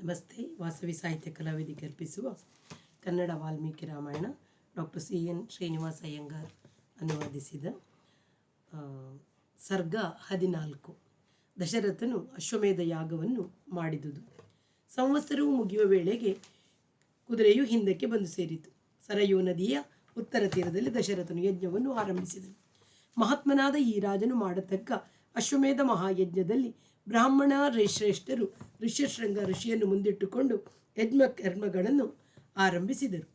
ನಮಸ್ತೆ. ವಾಸವಿ ಸಾಹಿತ್ಯ ಕಲಾವೇದಿಕೆ ಅರ್ಪಿಸುವ ಕನ್ನಡ ವಾಲ್ಮೀಕಿ ರಾಮಾಯಣ ಡಾಕ್ಟರ್ CN ಶ್ರೀನಿವಾಸ ಅಯ್ಯಂಗಾರ್ ಅನುವಾದಿಸಿದ ಸರ್ಗ 14. ದಶರಥನು ಅಶ್ವಮೇಧ ಯಾಗವನ್ನು ಮಾಡಿದುದು. ಸಂವತ್ಸರವು ಮುಗಿಯುವ ವೇಳೆಗೆ ಕುದುರೆಯು ಹಿಂದಕ್ಕೆ ಬಂದು ಸೇರಿತು. ಸರಯೂ ನದಿಯ ಉತ್ತರ ತೀರದಲ್ಲಿ ದಶರಥನು ಯಜ್ಞವನ್ನು ಆರಂಭಿಸಿದನು. ಮಹಾತ್ಮನಾದ ಈ ರಾಜನು ಮಾಡತಕ್ಕ ಅಶ್ವಮೇಧ ಮಹಾಯಜ್ಞದಲ್ಲಿ ಬ್ರಾಹ್ಮಣ ಶ್ರೇಷ್ಠರು ಋಷ್ಯಶೃಂಗ ಋಷಿಯನ್ನು ಮುಂದಿಟ್ಟುಕೊಂಡು ಯಜ್ಞ ಕರ್ಮಗಳನ್ನು ಆರಂಭಿಸಿದರು.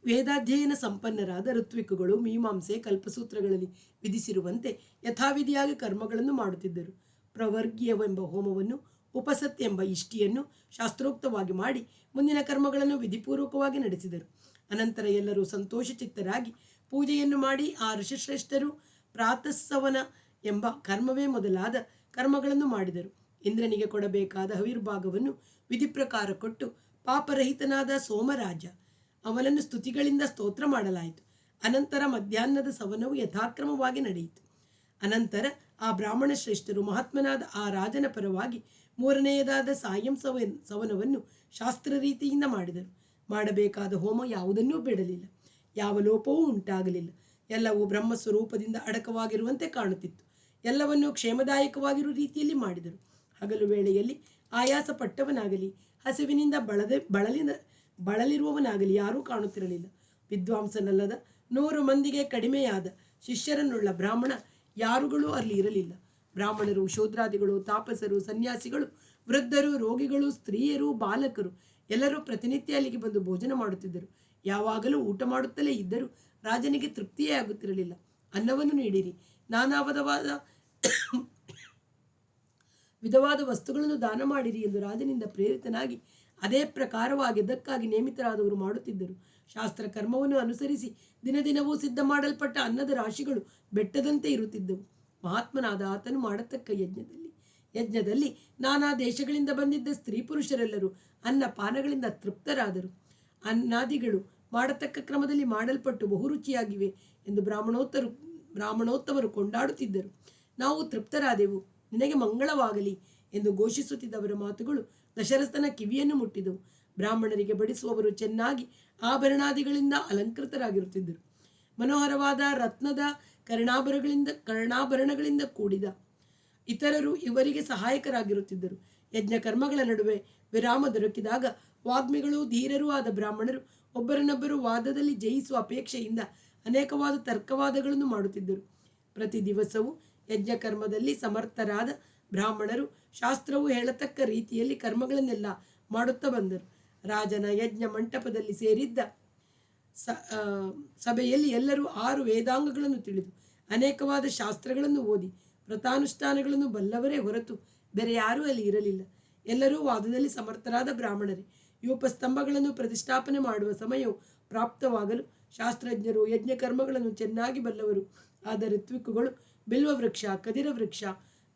ವೇದಾಧ್ಯಯನ ಸಂಪನ್ನರಾದ ಋತ್ವಿಕುಗಳು ಮೀಮಾಂಸೆ ಕಲ್ಪಸೂತ್ರಗಳಲ್ಲಿ ವಿಧಿಸಿರುವಂತೆ ಯಥಾವಿಧಿಯಾಗಿ ಕರ್ಮಗಳನ್ನು ಮಾಡುತ್ತಿದ್ದರು. ಪ್ರವರ್ಗ್ಯವೆಂಬ ಹೋಮವನ್ನು, ಉಪಸತ್ ಎಂಬ ಇಷ್ಟಿಯನ್ನು ಶಾಸ್ತ್ರೋಕ್ತವಾಗಿ ಮಾಡಿ ಮುಂದಿನ ಕರ್ಮಗಳನ್ನು ವಿಧಿಪೂರ್ವಕವಾಗಿ ನಡೆಸಿದರು. ಅನಂತರ ಎಲ್ಲರೂ ಸಂತೋಷಚಿತ್ತರಾಗಿ ಪೂಜೆಯನ್ನು ಮಾಡಿ ಆ ಋಷಿಶ್ರೇಷ್ಠರು ಪ್ರಾತಸ್ಸವನ ಎಂಬ ಕರ್ಮವೇ ಮೊದಲಾದ ಕರ್ಮಗಳನ್ನು ಮಾಡಿದರು. ಇಂದ್ರನಿಗೆ ಕೊಡಬೇಕಾದ ಹವಿರ್ಭಾಗವನ್ನು ವಿಧಿ ಪ್ರಕಾರ ಕೊಟ್ಟು ಪಾಪರಹಿತನಾದ ಸೋಮರಾಜ ಅವನನ್ನು ಸ್ತುತಿಗಳಿಂದ ಸ್ತೋತ್ರ ಮಾಡಲಾಯಿತು. ಅನಂತರ ಮಧ್ಯಾಹ್ನದ ಸವನವು ಯಥಾಕ್ರಮವಾಗಿ ನಡೆಯಿತು. ಅನಂತರ ಆ ಬ್ರಾಹ್ಮಣ ಶ್ರೇಷ್ಠರು ಮಹಾತ್ಮನಾದ ಆ ರಾಜನ ಪರವಾಗಿ ಮೂರನೆಯದಾದ ಸಾಯಂ ಸವನವನ್ನು ಶಾಸ್ತ್ರ ರೀತಿಯಿಂದ ಮಾಡಿದರು. ಮಾಡಬೇಕಾದ ಹೋಮ ಯಾವುದನ್ನೂ ಬಿಡಲಿಲ್ಲ. ಯಾವ ಲೋಪವೂ ಉಂಟಾಗಲಿಲ್ಲ. ಎಲ್ಲವೂ ಬ್ರಹ್ಮಸ್ವರೂಪದಿಂದ ಅಡಕವಾಗಿರುವಂತೆ ಕಾಣುತ್ತಿತ್ತು. ಎಲ್ಲವನ್ನೂ ಕ್ಷೇಮದಾಯಕವಾಗಿರುವ ರೀತಿಯಲ್ಲಿ ಮಾಡಿದರು. ಹಗಲು ವೇಳೆಯಲ್ಲಿ ಆಯಾಸ ಪಟ್ಟವನಾಗಲಿ ಹಸಿವಿನಿಂದ ಬಳಲಿರುವವನಾಗಲಿ ಯಾರೂ ಕಾಣುತ್ತಿರಲಿಲ್ಲ. ವಿದ್ವಾಂಸನಲ್ಲದ 100 ಮಂದಿಗೆ ಕಡಿಮೆಯಾದ ಶಿಷ್ಯರನ್ನುಳ್ಳ ಬ್ರಾಹ್ಮಣ ಯಾರುಗಳೂ ಅಲ್ಲಿ ಇರಲಿಲ್ಲ. ಬ್ರಾಹ್ಮಣರು, ಶೂದ್ರಾದಿಗಳು, ತಾಪಸರು, ಸನ್ಯಾಸಿಗಳು, ವೃದ್ಧರು, ರೋಗಿಗಳು, ಸ್ತ್ರೀಯರು, ಬಾಲಕರು ಎಲ್ಲರೂ ಪ್ರತಿನಿತ್ಯ ಅಲ್ಲಿಗೆ ಬಂದು ಭೋಜನ ಮಾಡುತ್ತಿದ್ದರು. ಯಾವಾಗಲೂ ಊಟ ಮಾಡುತ್ತಲೇ ಇದ್ದರೂ ರಾಜನಿಗೆ ತೃಪ್ತಿಯೇ ಆಗುತ್ತಿರಲಿಲ್ಲ. ಅನ್ನವನ್ನು ನೀಡಿರಿ, ನಾನಾ ವಿಧವಾದ ವಸ್ತುಗಳನ್ನು ದಾನ ಮಾಡಿರಿ ಎಂದು ರಾಜನಿಂದ ಪ್ರೇರಿತನಾಗಿ ಅದೇ ಪ್ರಕಾರವಾಗಿ ಇದಕ್ಕಾಗಿ ನೇಮಿತರಾದವರು ಮಾಡುತ್ತಿದ್ದರು. ಶಾಸ್ತ್ರ ಕರ್ಮವನ್ನು ಅನುಸರಿಸಿ ದಿನದಿನವೂ ಸಿದ್ಧ ಮಾಡಲ್ಪಟ್ಟ ಅನ್ನದ ರಾಶಿಗಳು ಬೆಟ್ಟದಂತೆ ಇರುತ್ತಿದ್ದವು. ಮಹಾತ್ಮನಾದ ಆತನು ಮಾಡತಕ್ಕ ಯಜ್ಞದಲ್ಲಿ ನಾನಾ ದೇಶಗಳಿಂದ ಬಂದಿದ್ದ ಸ್ತ್ರೀ ಪುರುಷರೆಲ್ಲರೂ ಅನ್ನ ಪಾನಗಳಿಂದ ತೃಪ್ತರಾದರು. ಅನ್ನಾದಿಗಳು ಮಾಡತಕ್ಕ ಕ್ರಮದಲ್ಲಿ ಮಾಡಲ್ಪಟ್ಟು ಬಹುರುಚಿಯಾಗಿವೆ ಎಂದು ಬ್ರಾಹ್ಮಣೋತ್ತಮರು ಕೊಂಡಾಡುತ್ತಿದ್ದರು. ನಾವು ತೃಪ್ತರಾದೆವು, ನಿನಗೆ ಮಂಗಳವಾಗಲಿ ಎಂದು ಘೋಷಿಸುತ್ತಿದ್ದವರ ಮಾತುಗಳು ದಶರಥನ ಕಿವಿಯನ್ನು ಮುಟ್ಟಿದವು. ಬ್ರಾಹ್ಮಣರಿಗೆ ಬಡಿಸುವವರು ಚೆನ್ನಾಗಿ ಆಭರಣಾದಿಗಳಿಂದ ಅಲಂಕೃತರಾಗಿರುತ್ತಿದ್ದರು. ಮನೋಹರವಾದ ರತ್ನದ ಕರ್ಣಾಭರಣಗಳಿಂದ ಕೂಡಿದ ಇತರರು ಇವರಿಗೆ ಸಹಾಯಕರಾಗಿರುತ್ತಿದ್ದರು. ಯಜ್ಞ ಕರ್ಮಗಳ ನಡುವೆ ವಿರಾಮ ದೊರಕಿದಾಗ ವಾಗ್ಮಿಗಳು, ಧೀರರೂ ಆದ ಬ್ರಾಹ್ಮಣರು ಒಬ್ಬರನ್ನೊಬ್ಬರು ವಾದದಲ್ಲಿ ಜಯಿಸುವ ಅಪೇಕ್ಷೆಯಿಂದ ಅನೇಕವಾದ ತರ್ಕವಾದಗಳನ್ನು ಮಾಡುತ್ತಿದ್ದರು. ಪ್ರತಿ ದಿವಸವೂ ಯಜ್ಞ ಕರ್ಮದಲ್ಲಿ ಸಮರ್ಥರಾದ ಬ್ರಾಹ್ಮಣರು ಶಾಸ್ತ್ರವು ಹೇಳತಕ್ಕ ರೀತಿಯಲ್ಲಿ ಕರ್ಮಗಳನ್ನೆಲ್ಲ ಮಾಡುತ್ತಾ ಬಂದರು. ರಾಜನ ಯಜ್ಞ ಮಂಟಪದಲ್ಲಿ ಸೇರಿದ್ದ ಸಭೆಯಲ್ಲಿ ಎಲ್ಲರೂ 6 ವೇದಾಂಗಗಳನ್ನು ತಿಳಿದು ಅನೇಕವಾದ ಶಾಸ್ತ್ರಗಳನ್ನು ಓದಿ ವ್ರತಾನುಷ್ಠಾನಗಳನ್ನು ಬಲ್ಲವರೇ ಹೊರತು ಬೇರೆ ಯಾರೂ ಅಲ್ಲಿ ಇರಲಿಲ್ಲ. ಎಲ್ಲರೂ ವಾದದಲ್ಲಿ ಸಮರ್ಥರಾದ ಬ್ರಾಹ್ಮಣರೇ. ಯೂಪಸ್ತಂಭಗಳನ್ನು ಪ್ರತಿಷ್ಠಾಪನೆ ಮಾಡುವ ಸಮಯವು ಪ್ರಾಪ್ತವಾಗಲು ಶಾಸ್ತ್ರಜ್ಞರು, ಯಜ್ಞ ಕರ್ಮಗಳನ್ನು ಚೆನ್ನಾಗಿ ಬಲ್ಲವರು ಆದ ಋತ್ವಿಕುಗಳು ಬಿಲ್ವ ವೃಕ್ಷ, ಕದಿರ ವೃಕ್ಷ,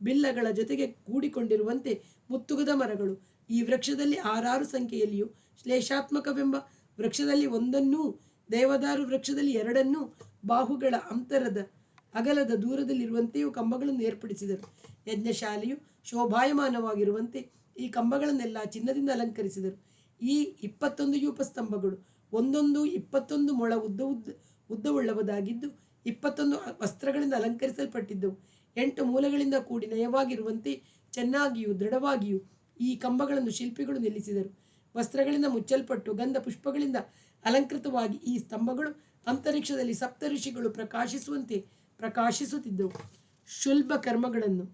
ಬಿಲ್ಲಗಳ ಜೊತೆಗೆ ಕೂಡಿಕೊಂಡಿರುವಂತೆ ಮುತ್ತುಗದ ಮರಗಳು, ಈ ವೃಕ್ಷದಲ್ಲಿ 6 ಸಂಖ್ಯೆಯಲ್ಲಿಯೂ, ಶ್ಲೇಷಾತ್ಮಕವೆಂಬ ವೃಕ್ಷದಲ್ಲಿ 1, ದೇವದಾರು ವೃಕ್ಷದಲ್ಲಿ 2, ಬಾಹುಗಳ ಅಂತರದ ಅಗಲದ ದೂರದಲ್ಲಿರುವಂತೆಯೂ ಕಂಬಗಳನ್ನು ಏರ್ಪಡಿಸಿದರು. ಯಜ್ಞಶಾಲೆಯು ಶೋಭಾಯಮಾನವಾಗಿರುವಂತೆ ಈ ಕಂಬಗಳನ್ನೆಲ್ಲ ಚಿನ್ನದಿಂದ ಅಲಂಕರಿಸಿದರು. ಈ 21 ಯೂಪಸ್ತಂಭಗಳು ಒಂದೊಂದು 21 ಮೊಳ ಉದ್ದವುಳ್ಳವದಾಗಿದ್ದು 21 ವಸ್ತ್ರಗಳಿಂದ ಅಲಂಕರಿಸಲ್ಪಟ್ಟಿದ್ದವು. 8 ಮೂಲಗಳಿಂದ ಕೂಡಿ ನಯವಾಗಿರುವಂತೆ ಚೆನ್ನಾಗಿಯೂ ದೃಢವಾಗಿಯೂ ಈ ಕಂಬಗಳನ್ನು ಶಿಲ್ಪಿಗಳು ನಿಲ್ಲಿಸಿದರು. ವಸ್ತ್ರಗಳಿಂದ ಮುಚ್ಚಲ್ಪಟ್ಟು ಗಂಧ ಪುಷ್ಪಗಳಿಂದ ಅಲಂಕೃತವಾಗಿ ಈ ಸ್ತಂಭಗಳು ಅಂತರಿಕ್ಷದಲ್ಲಿ ಸಪ್ತಋಷಿಗಳು ಪ್ರಕಾಶಿಸುವಂತೆ ಪ್ರಕಾಶಿಸುತ್ತಿದ್ದವು. ಶುಲ್ಬ ಕರ್ಮಗಳನ್ನು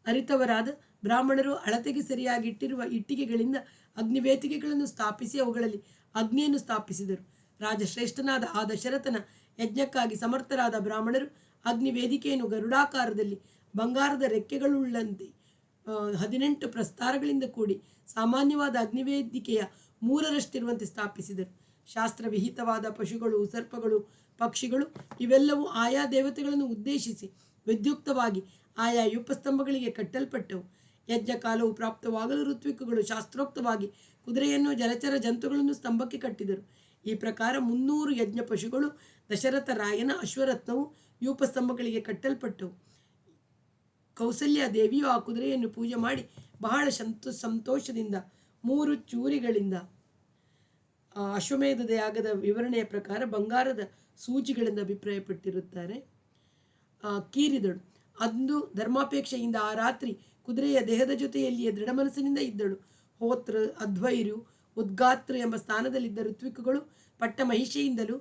ಅರಿತವರಾದ ಬ್ರಾಹ್ಮಣರು ಅಳತೆಗೆ ಸರಿಯಾಗಿ ಇಟ್ಟಿರುವ ಇಟ್ಟಿಗೆಗಳಿಂದ ಅಗ್ನಿವೇದಿಕೆಗಳನ್ನು ಸ್ಥಾಪಿಸಿ ಅವುಗಳಲ್ಲಿ ಅಗ್ನಿಯನ್ನು ಸ್ಥಾಪಿಸಿದರು. ರಾಜಶ್ರೇಷ್ಠನಾದ ಆ ದಶರಥನ ಯಜ್ಞಕ್ಕಾಗಿ ಸಮರ್ಥರಾದ ಬ್ರಾಹ್ಮಣರು ಅಗ್ನಿವೇದಿಕೆಯನ್ನು ಗರುಡಾಕಾರದಲ್ಲಿ ಬಂಗಾರದ ರೆಕ್ಕೆಗಳುಳ್ಳಂತೆ 18 ಪ್ರಸ್ತಾರಗಳಿಂದ ಕೂಡಿ ಸಾಮಾನ್ಯವಾದ ಅಗ್ನಿವೇದಿಕೆಯ 3ರಷ್ಟಿರುವಂತೆ ಸ್ಥಾಪಿಸಿದರು. ಶಾಸ್ತ್ರವಿಹಿತವಾದ ಪಶುಗಳು, ಸರ್ಪಗಳು, ಪಕ್ಷಿಗಳು ಇವೆಲ್ಲವೂ ಆಯಾ ದೇವತೆಗಳನ್ನು ಉದ್ದೇಶಿಸಿ ವಿದ್ಯುಕ್ತವಾಗಿ ಆಯಾ ಯೂಪಸ್ತಂಭಗಳಿಗೆ ಕಟ್ಟಲ್ಪಟ್ಟವು. ಯಜ್ಞ ಕಾಲವು ಪ್ರಾಪ್ತವಾಗಲು ಋತ್ವಿಕುಗಳು ಶಾಸ್ತ್ರೋಕ್ತವಾಗಿ ಕುದುರೆಯನ್ನು, ಜಲಚರ ಜಂತುಗಳನ್ನು ಸ್ತಂಭಕ್ಕೆ ಕಟ್ಟಿದರು. ಈ ಪ್ರಕಾರ 300 ಯಜ್ಞ ಪಶುಗಳು ದಶರಥ ರಾಯನ ಅಶ್ವರತ್ನವು ಯೂಪಸ್ತಂಭಗಳಿಗೆ ಕಟ್ಟಲ್ಪಟ್ಟವು. ಕೌಸಲ್ಯ ದೇವಿಯು ಆ ಕುದುರೆಯನ್ನು ಪೂಜೆ ಮಾಡಿ ಬಹಳ ಸಂತೋಷದಿಂದ 3 ಚೂರಿಗಳಿಂದ ಅಶ್ವಮೇಧದ ಯಾಗದ ವಿವರಣೆಯ ಪ್ರಕಾರ ಬಂಗಾರದ ಸೂಜಿಗಳಿಂದ ಅಭಿಪ್ರಾಯಪಟ್ಟಿರುತ್ತಾರೆ ಕೀರಿದಳು. ಅಂದು ಧರ್ಮಾಪೇಕ್ಷೆಯಿಂದ ಆ ರಾತ್ರಿ ಕುದುರೆಯ ದೇಹದ ಜೊತೆಯಲ್ಲಿಯೇ ದೃಢ ಮನಸ್ಸಿನಿಂದ ಇದ್ದಳು. ಹೋತ್ರ, ಅಧ್ವೈರು, ಉದ್ಗಾತ್ರ ಎಂಬ ಸ್ಥಾನದಲ್ಲಿದ್ದ ಋತ್ವಿಕಗಳು ಪಟ್ಟ ಮಹಿಷೆಯಿಂದಲೂ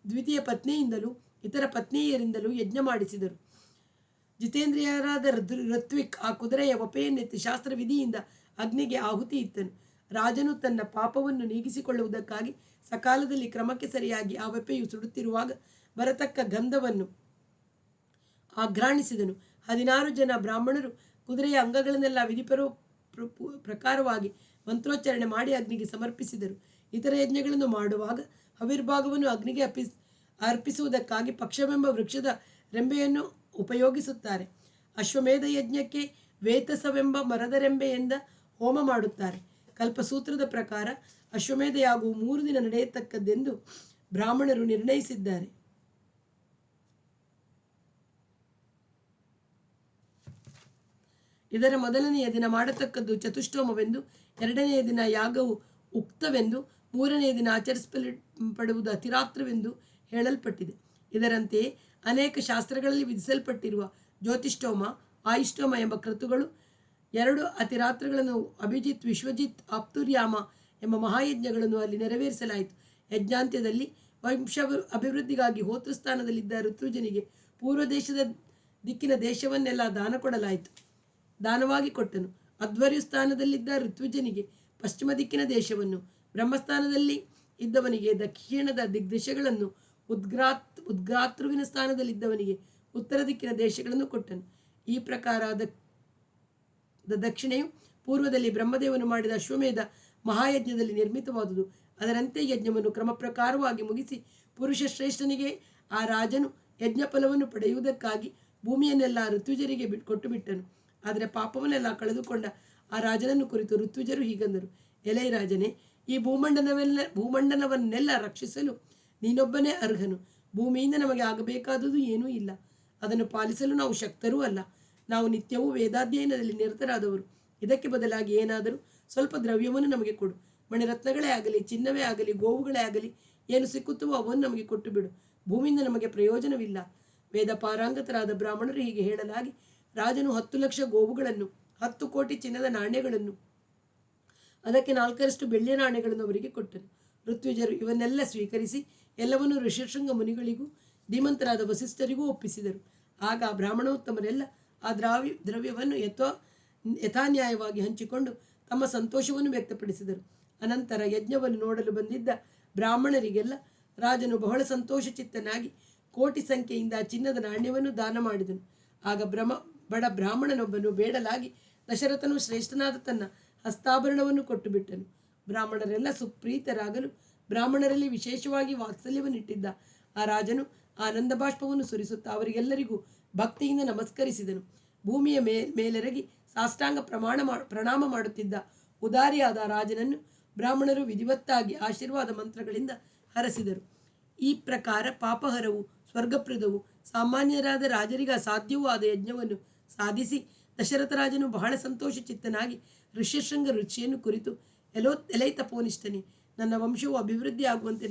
ದ್ವಿತೀಯ ಪತ್ನಿಯಿಂದಲೂ ಇತರ ಪತ್ನಿಯರಿಂದಲೂ ಯಜ್ಞ ಮಾಡಿಸಿದರು. ಜಿತೇಂದ್ರಿಯರಾದ ಋತ್ವಿಕ್ ಆ ಕುದುರೆಯ ಒಪೆಯನ್ನೆತ್ತಿ ಶಾಸ್ತ್ರವಿಧಿಯಿಂದ ಅಗ್ನಿಗೆ ಆಹುತಿ ಇತ್ತನು. ರಾಜನು ತನ್ನ ಪಾಪವನ್ನು ನೀಗಿಸಿಕೊಳ್ಳುವುದಕ್ಕಾಗಿ ಸಕಾಲದಲ್ಲಿ ಕ್ರಮಕ್ಕೆ ಸರಿಯಾಗಿ ಆ ಒಪೆಯು ಸುಡುತ್ತಿರುವಾಗ ಬರತಕ್ಕ ಗಂಧವನ್ನು ಆಘ್ರಾಣಿಸಿದನು. 16 ಜನ ಬ್ರಾಹ್ಮಣರು ಕುದುರೆಯ ಅಂಗಗಳನ್ನೆಲ್ಲ ವಿಧಿಪರೋ ಪ್ರಕಾರವಾಗಿ ಮಂತ್ರೋಚ್ಚಾರಣೆ ಮಾಡಿ ಅಗ್ನಿಗೆ ಸಮರ್ಪಿಸಿದರು. ಇತರ ಯಜ್ಞಗಳನ್ನು ಮಾಡುವಾಗ ಹವಿರ್ಭಾಗವನ್ನು ಅಗ್ನಿಗೆ ಅರ್ಪಿಸುವುದಕ್ಕಾಗಿ ಪಕ್ಷವೆಂಬ ವೃಕ್ಷದ ರೆಂಬೆಯನ್ನು ಉಪಯೋಗಿಸುತ್ತಾರೆ. ಅಶ್ವಮೇಧ ಯಜ್ಞಕ್ಕೆ ವೇತಸವೆಂಬ ಮರದ ರೆಂಬೆಯಿಂದ ಹೋಮ ಮಾಡುತ್ತಾರೆ. ಕಲ್ಪಸೂತ್ರದ ಪ್ರಕಾರ ಅಶ್ವಮೇಧ ಯಾಗವು 3 ದಿನ ನಡೆಯತಕ್ಕದ್ದೆಂದು ಬ್ರಾಹ್ಮಣರು ನಿರ್ಣಯಿಸಿದ್ದಾರೆ. ಇದರ ಮೊದಲನೆಯ ದಿನ ಮಾಡತಕ್ಕದ್ದು ಚತುಷ್ಟೋಮವೆಂದು, 2ನೆಯ ದಿನ ಯಾಗವು ಉಕ್ತವೆಂದು, 3ನೆಯ ದಿನ ಆಚರಿಸಲ್ಪಡುವುದು ಅತಿರಾತ್ರವೆಂದು ಹೇಳಲ್ಪಟ್ಟಿದೆ. ಇದರಂತೆಯೇ ಅನೇಕ ಶಾಸ್ತ್ರಗಳಲ್ಲಿ ವಿಧಿಸಲ್ಪಟ್ಟಿರುವ ಜ್ಯೋತಿಷ್ಠೋಮ, ಆಯುಷ್ಠೋಮ ಎಂಬ ಕೃತುಗಳು 2 ಅತಿರಾತ್ರಗಳನ್ನು ಅಭಿಜಿತ್, ವಿಶ್ವಜಿತ್, ಆಪ್ತುರ್ಯಾಮ ಎಂಬ ಮಹಾಯಜ್ಞಗಳನ್ನು ಅಲ್ಲಿ ನೆರವೇರಿಸಲಾಯಿತು. ಯಜ್ಞಾಂತ್ಯದಲ್ಲಿ ವಂಶ ಅಭಿವೃದ್ಧಿಗಾಗಿ ಹೋತೃಸ್ಥಾನದಲ್ಲಿದ್ದ ಋತ್ವಿಜನಿಗೆ ಪೂರ್ವ ದೇಶದ ದಿಕ್ಕಿನ ದೇಶವನ್ನೆಲ್ಲ ದಾನ ಕೊಡಲಾಯಿತು. ದಾನವಾಗಿ ಕೊಟ್ಟನು. ಅಧ್ವರ್ಯು ಸ್ಥಾನದಲ್ಲಿದ್ದ ಋತ್ವಿಜನಿಗೆ ಪಶ್ಚಿಮ ದಿಕ್ಕಿನ ದೇಶವನ್ನು, ಬ್ರಹ್ಮಸ್ಥಾನದಲ್ಲಿ ಇದ್ದವನಿಗೆ ದಕ್ಷಿಣದ ದಿಗ್ದೇಶಗಳನ್ನು, ಉದ್ಗಾತೃವಿನ ಸ್ಥಾನದಲ್ಲಿದ್ದವನಿಗೆ ಉತ್ತರ ದಿಕ್ಕಿನ ದೇಶಗಳನ್ನು ಕೊಟ್ಟನು. ಈ ಪ್ರಕಾರದ ದಕ್ಷಿಣೆಯು ಪೂರ್ವದಲ್ಲಿ ಬ್ರಹ್ಮದೇವನು ಮಾಡಿದ ಅಶ್ವಮೇಧ ಮಹಾಯಜ್ಞದಲ್ಲಿ ನಿರ್ಮಿತವಾದುದು. ಅದರಂತೆ ಯಜ್ಞವನ್ನು ಕ್ರಮ ಪ್ರಕಾರವಾಗಿ ಮುಗಿಸಿ ಪುರುಷ ಶ್ರೇಷ್ಠನಿಗೆ ಆ ರಾಜನು ಯಜ್ಞ ಫಲವನ್ನು ಪಡೆಯುವುದಕ್ಕಾಗಿ ಭೂಮಿಯನ್ನೆಲ್ಲ ಋತ್ವಿಜರಿಗೆ ಕೊಟ್ಟು ಬಿಟ್ಟನು. ಆದರೆ ಪಾಪವನ್ನೆಲ್ಲ ಕಳೆದುಕೊಂಡ ಆ ರಾಜನನ್ನು ಕುರಿತು ಋತ್ವಿಜರು ಹೀಗಂದರು: ಎಲೈ ರಾಜನೇ, ಈ ಭೂಮಂಡಲವನ್ನೆಲ್ಲ ರಕ್ಷಿಸಲು ನೀನೊಬ್ಬನೇ ಅರ್ಹನು. ಭೂಮಿಯಿಂದ ನಮಗೆ ಆಗಬೇಕಾದುದು ಏನೂ ಇಲ್ಲ. ಅದನ್ನು ಪಾಲಿಸಲು ನಾವು ಶಕ್ತರೂ ಅಲ್ಲ. ನಾವು ನಿತ್ಯವೂ ವೇದಾಧ್ಯಯನದಲ್ಲಿ ನಿರತರಾದವರು. ಇದಕ್ಕೆ ಬದಲಾಗಿ ಏನಾದರೂ ಸ್ವಲ್ಪ ದ್ರವ್ಯವನ್ನು ನಮಗೆ ಕೊಡು. ಮಣಿರತ್ನಗಳೇ ಆಗಲಿ, ಚಿನ್ನವೇ ಆಗಲಿ, ಗೋವುಗಳೇ ಆಗಲಿ, ಏನು ಸಿಕ್ಕುತ್ತವೋ ಅವನ್ನು ನಮಗೆ ಕೊಟ್ಟು ಬಿಡು. ಭೂಮಿಯಿಂದ ನಮಗೆ ಪ್ರಯೋಜನವಿಲ್ಲ. ವೇದ ಪಾರಂಗತರಾದ ಬ್ರಾಹ್ಮಣರು ಹೀಗೆ ಹೇಳಲಾಗಿ ರಾಜನು 10 ಲಕ್ಷ ಗೋವುಗಳನ್ನು, 10 ಕೋಟಿ ಚಿನ್ನದ ನಾಣ್ಯಗಳನ್ನು, ಅದಕ್ಕೆ 4ರಷ್ಟು ಬೆಳ್ಳಿಯ ನಾಣ್ಯಗಳನ್ನು ಅವರಿಗೆ ಕೊಟ್ಟನು. ಋತ್ವಿಜರು ಇವನ್ನೆಲ್ಲ ಸ್ವೀಕರಿಸಿ ಎಲ್ಲವನ್ನೂ ಋಷಿಶೃಂಗ ಮುನಿಗಳಿಗೂ ಧೀಮಂತರಾದ ವಸಿಷ್ಠರಿಗೂ ಒಪ್ಪಿಸಿದರು. ಆಗ ಬ್ರಾಹ್ಮಣೋತ್ತಮರೆಲ್ಲ ಆ ದ್ರವ್ಯವನ್ನು ಯಥಾನ್ಯಾಯವಾಗಿ ಹಂಚಿಕೊಂಡು ತಮ್ಮ ಸಂತೋಷವನ್ನು ವ್ಯಕ್ತಪಡಿಸಿದರು. ಅನಂತರ ಯಜ್ಞವನ್ನು ನೋಡಲು ಬಂದಿದ್ದ ಬ್ರಾಹ್ಮಣರಿಗೆಲ್ಲ ರಾಜನು ಬಹಳ ಸಂತೋಷ ಚಿತ್ತನಾಗಿ ಕೋಟಿ ಸಂಖ್ಯೆಯಿಂದ ಚಿನ್ನದ ನಾಣ್ಯವನ್ನು ದಾನ ಮಾಡಿದನು. ಆಗ ಬಡ ಬ್ರಾಹ್ಮಣನೊಬ್ಬನು ಬೇಡಲಾಗಿ ದಶರಥನು ಶ್ರೇಷ್ಠನಾದ ತನ್ನ ಹಸ್ತಾಭರಣವನ್ನು ಕೊಟ್ಟು ಬಿಟ್ಟನು. ಬ್ರಾಹ್ಮಣರೆಲ್ಲ ಸುಪ್ರೀತರಾಗಲು ಬ್ರಾಹ್ಮಣರಲ್ಲಿ ವಿಶೇಷವಾಗಿ ವಾತ್ಸಲ್ಯವನ್ನಿಟ್ಟಿದ್ದ ಆ ರಾಜನು ಆನಂದ ಬಾಷ್ಪವನ್ನು ಸುರಿಸುತ್ತಾ ಅವರಿಗೆಲ್ಲರಿಗೂ ಭಕ್ತಿಯಿಂದ ನಮಸ್ಕರಿಸಿದನು. ಭೂಮಿಯ ಮೇಲೆರಗಿ ಸಾಷ್ಟಾಂಗ ಪ್ರಣಾಮ ಮಾಡುತ್ತಿದ್ದ ಉದಾರಿಯಾದ ರಾಜನನ್ನು ಬ್ರಾಹ್ಮಣರು ವಿಧಿವತ್ತಾಗಿ ಆಶೀರ್ವಾದ ಮಂತ್ರಗಳಿಂದ ಹರಸಿದರು. ಈ ಪ್ರಕಾರ ಪಾಪಹರವು, ಸ್ವರ್ಗಪ್ರದವು, ಸಾಮಾನ್ಯರಾದ ರಾಜರಿಗೆ ಅಸಾಧ್ಯವೂ ಆದ ಯಜ್ಞವನ್ನು ಸಾಧಿಸಿ ದಶರಥ ರಾಜನು ಬಹಳ ಸಂತೋಷ ಚಿತ್ತನಾಗಿ ಋಷ್ಯಶೃಂಗ ರುಚಿಯನ್ನು ಕುರಿತು, ಎಲೈ ತಪೋನಿಷ್ಠನೇ, ನನ್ನ ವಂಶವು ಅಭಿವೃದ್ಧಿ ಆಗುವಂತೆ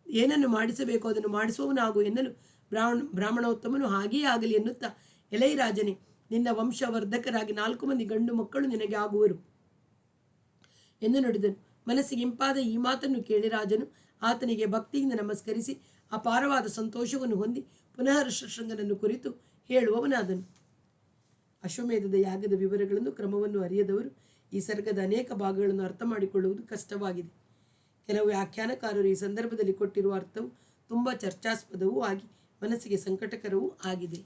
ಏನನ್ನು ಮಾಡಿಸಬೇಕು ಅದನ್ನು ಮಾಡಿಸುವವನಾಗು ಎನ್ನಲು ಬ್ರಾಹ್ಮಣೋತ್ತಮನು ಹಾಗೆಯೇ ಆಗಲಿ ಎನ್ನುತ್ತಾ, ಎಲೈ ರಾಜನೇ, ನಿನ್ನ ವಂಶವರ್ಧಕರಾಗಿ 4 ಮಂದಿ ಗಂಡು ಮಕ್ಕಳು ನಿನಗೆ ಆಗುವರು ಎಂದು ನುಡಿದನು. ಮನಸ್ಸಿಗೆ ಇಂಪಾದ ಈ ಮಾತನ್ನು ಕೇಳಿ ರಾಜನು ಆತನಿಗೆ ಭಕ್ತಿಯಿಂದ ನಮಸ್ಕರಿಸಿ ಅಪಾರವಾದ ಸಂತೋಷವನ್ನು ಹೊಂದಿ ಪುನಃ ಋಷಶೃಂಗನನ್ನು ಕುರಿತು ಹೇಳುವವನಾದನು. ಅಶ್ವಮೇಧದ ಯಾಗದ ವಿವರಗಳನ್ನು, ಕ್ರಮವನ್ನು ಅರಿಯದವರು ಈ ಸರ್ಗದ ಅನೇಕ ಭಾಗಗಳನ್ನು ಅರ್ಥ ಮಾಡಿಕೊಳ್ಳುವುದು ಕಷ್ಟವಾಗಿದೆ. ಕೆಲವು ವ್ಯಾಖ್ಯಾನಕಾರರು ಈ ಸಂದರ್ಭದಲ್ಲಿ ಕೊಟ್ಟಿರುವ ಅರ್ಥವು ತುಂಬ ಚರ್ಚಾಸ್ಪದವೂ ಆಗಿ ಮನಸ್ಸಿಗೆ ಸಂಕಟಕರವೂ ಆಗಿದೆ.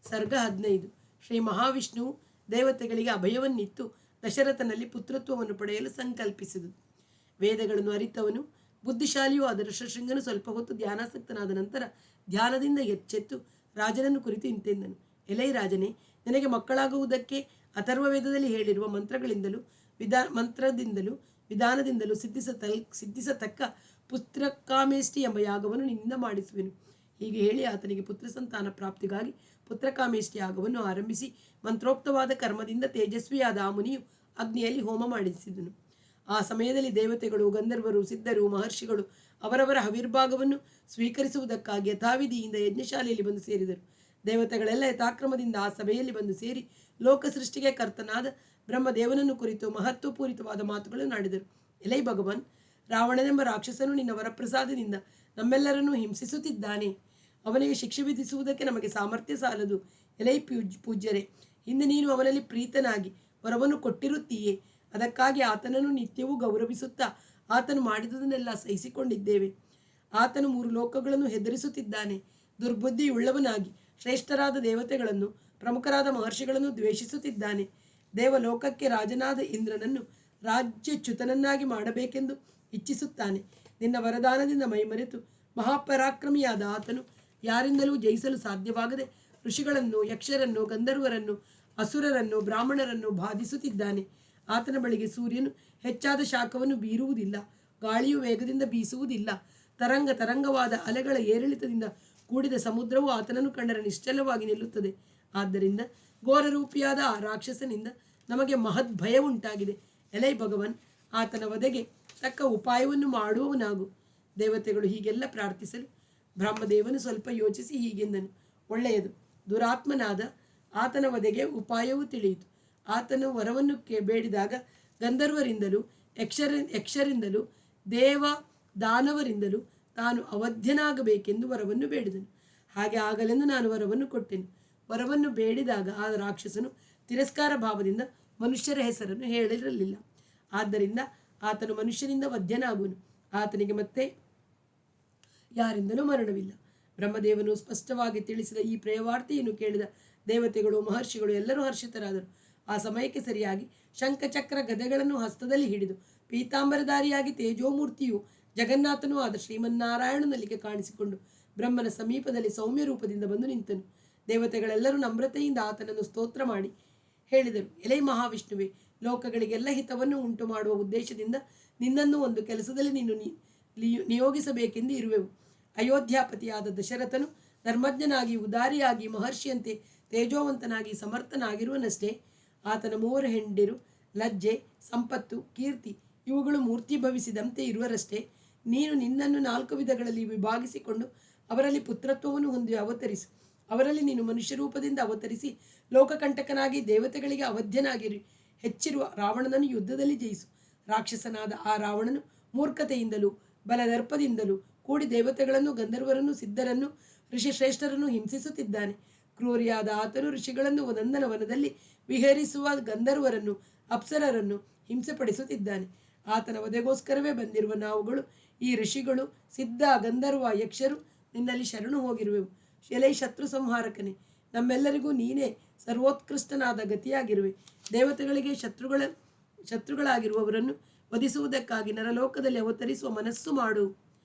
ಸರ್ಗ 15. ಶ್ರೀ ಮಹಾವಿಷ್ಣುವು ದೇವತೆಗಳಿಗೆ ಅಭಯವನ್ನಿತ್ತು ದಶರಥನಲ್ಲಿ ಪುತ್ರತ್ವವನ್ನು ಪಡೆಯಲು ಸಂಕಲ್ಪಿಸಿದುದು. ವೇದಗಳನ್ನು ಅರಿತವನು ಬುದ್ಧಿಶಾಲಿಯೂ ಆದ ಋಷಶೃಂಗನು ಸ್ವಲ್ಪ ಹೊತ್ತು ಧ್ಯಾನಾಸಕ್ತನಾದ ನಂತರ ಧ್ಯಾನದಿಂದ ಎಚ್ಚೆತ್ತು ರಾಜನನ್ನು ಕುರಿತು ಇಂತೆಂದನು: ಎಲೈ ರಾಜನೇ, ನಿನಗೆ ಮಕ್ಕಳಾಗುವುದಕ್ಕೆ ಅಥರ್ವ ವೇದದಲ್ಲಿ ಹೇಳಿರುವ ಮಂತ್ರದಿಂದಲೂ ವಿಧಾನದಿಂದಲೂ ಸಿದ್ಧಿಸತಕ್ಕ ಪುತ್ರಕಾಮೇಷ್ಟಿ ಎಂಬ ಯಾಗವನ್ನು ನಿನ್ನಿಂದ ಮಾಡಿಸುವೆನು. ಹೀಗೆ ಹೇಳಿ ಆತನಿಗೆ ಪುತ್ರ ಸಂತಾನ ಪ್ರಾಪ್ತಿಗಾಗಿ ಪುತ್ರಕಾಮೇಷ್ಟಿ ಯಾಗವನ್ನು ಆರಂಭಿಸಿ ಮಂತ್ರೋಕ್ತವಾದ ಕರ್ಮದಿಂದ ತೇಜಸ್ವಿಯಾದ ಆ ಮುನಿಯು ಅಗ್ನಿಯಲ್ಲಿ ಹೋಮ ಮಾಡಿಸಿದನು. ಆ ಸಮಯದಲ್ಲಿ ದೇವತೆಗಳು, ಗಂಧರ್ವರು, ಸಿದ್ಧರು, ಮಹರ್ಷಿಗಳು ಅವರವರ ಹವಿರ್ಭಾಗವನ್ನು ಸ್ವೀಕರಿಸುವುದಕ್ಕಾಗಿ ಯಥಾವಿಧಿಯಿಂದ ಯಜ್ಞಶಾಲೆಯಲ್ಲಿ ಬಂದು ಸೇರಿದರು. ದೇವತೆಗಳೆಲ್ಲ ಯಥಾಕ್ರಮದಿಂದ ಆ ಸಭೆಯಲ್ಲಿ ಬಂದು ಸೇರಿ ಲೋಕ ಸೃಷ್ಟಿಗೆ ಕರ್ತನಾದ ಬ್ರಹ್ಮದೇವನನ್ನು ಕುರಿತು ಮಹತ್ವಪೂರಿತವಾದ ಮಾತುಗಳನ್ನು ಆಡಿದರು. ಎಲೈ ಭಗವಾನ್, ರಾವಣನೆಂಬ ರಾಕ್ಷಸನು ನಿನ್ನ ವರಪ್ರಸಾದದಿಂದ ನಮ್ಮೆಲ್ಲರನ್ನೂ ಹಿಂಸಿಸುತ್ತಿದ್ದಾನೆ. ಅವನಿಗೆ ಶಿಕ್ಷೆ ವಿಧಿಸುವುದಕ್ಕೆ ನಮಗೆ ಸಾಮರ್ಥ್ಯ ಸಾಲದು. ಎಲೈ ಪೂಜ್ಯರೇ, ಹಿಂದೆ ನೀನು ಅವನಲ್ಲಿ ಪ್ರೀತನಾಗಿ ವರವನ್ನು ಕೊಟ್ಟಿರುತ್ತೀಯೇ. ಅದಕ್ಕಾಗಿ ಆತನನ್ನು ನಿತ್ಯವೂ ಗೌರವಿಸುತ್ತಾ ಆತನು ಮಾಡಿದುದನ್ನೆಲ್ಲ ಸಹಿಸಿಕೊಂಡಿದ್ದೇವೆ. ಆತನು 3 ಲೋಕಗಳನ್ನು ಹೆದರಿಸುತ್ತಿದ್ದಾನೆ. ದುರ್ಬುದ್ಧಿಯುಳ್ಳವನಾಗಿ ಶ್ರೇಷ್ಠರಾದ ದೇವತೆಗಳನ್ನು, ಪ್ರಮುಖರಾದ ಮಹರ್ಷಿಗಳನ್ನು ದ್ವೇಷಿಸುತ್ತಿದ್ದಾನೆ. ದೇವಲೋಕಕ್ಕೆ ರಾಜನಾದ ಇಂದ್ರನನ್ನು ರಾಜ್ಯಚ್ಯುತನನ್ನಾಗಿ ಮಾಡಬೇಕೆಂದು ಇಚ್ಛಿಸುತ್ತಾನೆ. ನಿನ್ನ ವರದಾನದಿಂದ ಮೈಮರೆತು ಮಹಾಪರಾಕ್ರಮಿಯಾದ ಆತನು ಯಾರಿಂದಲೂ ಜಯಿಸಲು ಸಾಧ್ಯವಾಗದೆ ಋಷಿಗಳನ್ನು, ಯಕ್ಷರನ್ನು, ಗಂಧರ್ವರನ್ನು, ಅಸುರರನ್ನು, ಬ್ರಾಹ್ಮಣರನ್ನು ಬಾಧಿಸುತ್ತಿದ್ದಾನೆ. ಆತನ ಬಳಿಗೆ ಸೂರ್ಯನು ಹೆಚ್ಚಾದ ಶಾಖವನ್ನು ಬೀರುವುದಿಲ್ಲ, ಗಾಳಿಯು ವೇಗದಿಂದ ಬೀಸುವುದಿಲ್ಲ, ತರಂಗವಾದ ಅಲೆಗಳ ಏರಿಳಿತದಿಂದ ಕೂಡಿದ ಸಮುದ್ರವು ಆತನನ್ನು ಕಂಡರೆ ನಿಶ್ಚಲವಾಗಿ ನಿಲ್ಲುತ್ತದೆ. ಆದ್ದರಿಂದ ಘೋರರೂಪಿಯಾದ ಆ ರಾಕ್ಷಸನಿಂದ ನಮಗೆ ಮಹದ್ ಭಯ ಉಂಟಾಗಿದೆ. ಎಲೈ ಭಗವನ್, ಆತನ ವಧೆಗೆ ತಕ್ಕ ಉಪಾಯವನ್ನು ಮಾಡುವವನಾಗು. ದೇವತೆಗಳು ಹೀಗೆಲ್ಲ ಪ್ರಾರ್ಥಿಸಲು ಬ್ರಹ್ಮದೇವನು ಸ್ವಲ್ಪ ಯೋಚಿಸಿ ಹೀಗೆಂದನು. ಒಳ್ಳೆಯದು, ದುರಾತ್ಮನಾದ ಆತನ ವಧೆಗೆ ಉಪಾಯವು ತಿಳಿಯಿತು. ಆತನು ವರವನ್ನು ಬೇಡಿದಾಗ ಗಂಧರ್ವರಿಂದಲೂ ಯಕ್ಷರಿಂದಲೂ ದೇವ ದಾನವರಿಂದಲೂ ತಾನು ಅವಧ್ಯನಾಗಬೇಕೆಂದು ವರವನ್ನು ಬೇಡಿದನು. ಹಾಗೆ ಆಗಲೆಂದು ನಾನು ವರವನ್ನು ಕೊಟ್ಟೆನು. ವರವನ್ನು ಬೇಡಿದಾಗ ಆ ರಾಕ್ಷಸನು ತಿರಸ್ಕಾರ ಭಾವದಿಂದ ಮನುಷ್ಯರ ಹೆಸರನ್ನು ಹೇಳಿರಲಿಲ್ಲ. ಆದ್ದರಿಂದ ಆತನು ಮನುಷ್ಯನಿಂದ ವಧ್ಯನಾಗುವನು. ಆತನಿಗೆ ಮತ್ತೆ ಯಾರಿಂದಲೂ ಮರಣವಿಲ್ಲ. ಬ್ರಹ್ಮದೇವನು ಸ್ಪಷ್ಟವಾಗಿ ತಿಳಿಸಿದ ಈ ಪ್ರೇಯವಾರ್ತೆಯನ್ನು ಕೇಳಿದ ದೇವತೆಗಳು, ಮಹರ್ಷಿಗಳು ಎಲ್ಲರೂ ಹರ್ಷಿತರಾದರು. ಆ ಸಮಯಕ್ಕೆ ಸರಿಯಾಗಿ ಶಂಖಚಕ್ರ ಗದೆಗಳನ್ನು ಹಸ್ತದಲ್ಲಿ ಹಿಡಿದು ಪೀತಾಂಬರಧಾರಿಯಾಗಿ ತೇಜೋಮೂರ್ತಿಯು ಜಗನ್ನಾಥನೂ ಆದ ಶ್ರೀಮನ್ನಾರಾಯಣನಲ್ಲಿಗೆ ಕಾಣಿಸಿಕೊಂಡು ಬ್ರಹ್ಮನ ಸಮೀಪದಲ್ಲಿ ಸೌಮ್ಯ ರೂಪದಿಂದ ಬಂದು ನಿಂತನು. ದೇವತೆಗಳೆಲ್ಲರೂ ನಮ್ರತೆಯಿಂದ ಆತನನ್ನು ಸ್ತೋತ್ರ ಮಾಡಿ ಹೇಳಿದರು. ಎಲೈ ಮಹಾವಿಷ್ಣುವೆ, ಲೋಕಗಳಿಗೆಲ್ಲ ಹಿತವನ್ನು ಉಂಟು ಮಾಡುವ ಉದ್ದೇಶದಿಂದ ನಿನ್ನನ್ನು ಒಂದು ಕೆಲಸದಲ್ಲಿ ನೀನು ನಿಯೋಗಿಸಬೇಕೆಂದು ಇರುವೆವು. ಅಯೋಧ್ಯಾಪತಿಯಾದ ದಶರಥನು ಧರ್ಮಜ್ಞನಾಗಿ, ಉದಾರಿಯಾಗಿ, ಮಹರ್ಷಿಯಂತೆ ತೇಜೋವಂತನಾಗಿ ಸಮರ್ಥನಾಗಿರುವನಷ್ಟೇ. ಆತನ 3 ಹೆಂಡಿರು, ಲಜ್ಜೆ, ಸಂಪತ್ತು, ಕೀರ್ತಿ ಇವುಗಳು ಮೂರ್ತಿಭವಿಸಿದಂತೆ ಇರುವರಷ್ಟೇ. ನೀನು ನಿನ್ನನ್ನು 4 ವಿಧಗಳಲ್ಲಿ ವಿಭಾಗಿಸಿಕೊಂಡು ಅವರಲ್ಲಿ ಪುತ್ರತ್ವವನ್ನು ಹೊಂದಿ ಅವತರಿಸು. ಅವರಲ್ಲಿ ನೀನು ಮನುಷ್ಯ ರೂಪದಿಂದ ಅವತರಿಸಿ ಲೋಕಕಂಟಕನಾಗಿ ದೇವತೆಗಳಿಗೆ ಅವಧ್ಯನಾಗಿರಿ. ಹೆಚ್ಚಿರುವ ರಾವಣನನ್ನು ಯುದ್ಧದಲ್ಲಿ ಜಯಿಸು. ರಾಕ್ಷಸನಾದ ಆ ರಾವಣನು ಮೂರ್ಖತೆಯಿಂದಲೂ ಬಲದರ್ಪದಿಂದಲೂ ಕೂಡಿ ದೇವತೆಗಳನ್ನು, ಗಂಧರ್ವರನ್ನು, ಸಿದ್ಧರನ್ನು, ಋಷಿಶ್ರೇಷ್ಠರನ್ನು ಹಿಂಸಿಸುತ್ತಿದ್ದಾನೆ. ಕ್ರೂರಿಯಾದ ಆತನು ಋಷಿಗಳನ್ನು ನಂದನವನದಲ್ಲಿ ವಿಹರಿಸುವ ಗಂಧರ್ವರನ್ನು, ಅಪ್ಸರರನ್ನು ಹಿಂಸೆಪಡಿಸುತ್ತಿದ್ದಾನೆ. ಆತನ ವಧೆಗೋಸ್ಕರವೇ ಬಂದಿರುವ ನಾವುಗಳು, ಈ ಋಷಿಗಳು, ಸಿದ್ಧ, ಗಂಧರ್ವ, ಯಕ್ಷರು ನಿನ್ನಲ್ಲಿ ಶರಣು ಹೋಗಿರುವೆವು. ಎಲೈ ಶತ್ರು ಸಂಹಾರಕನೇ, ನಮ್ಮೆಲ್ಲರಿಗೂ ನೀನೇ ಸರ್ವೋತ್ಕೃಷ್ಟನಾದ ಗತಿಯಾಗಿರುವೆ. ದೇವತೆಗಳಿಗೆ ಶತ್ರುಗಳಾಗಿರುವವರನ್ನು ವಧಿಸುವುದಕ್ಕಾಗಿ ನರಲೋಕದಲ್ಲಿ ಅವತರಿಸುವ ಮನಸ್ಸು ಮಾಡು.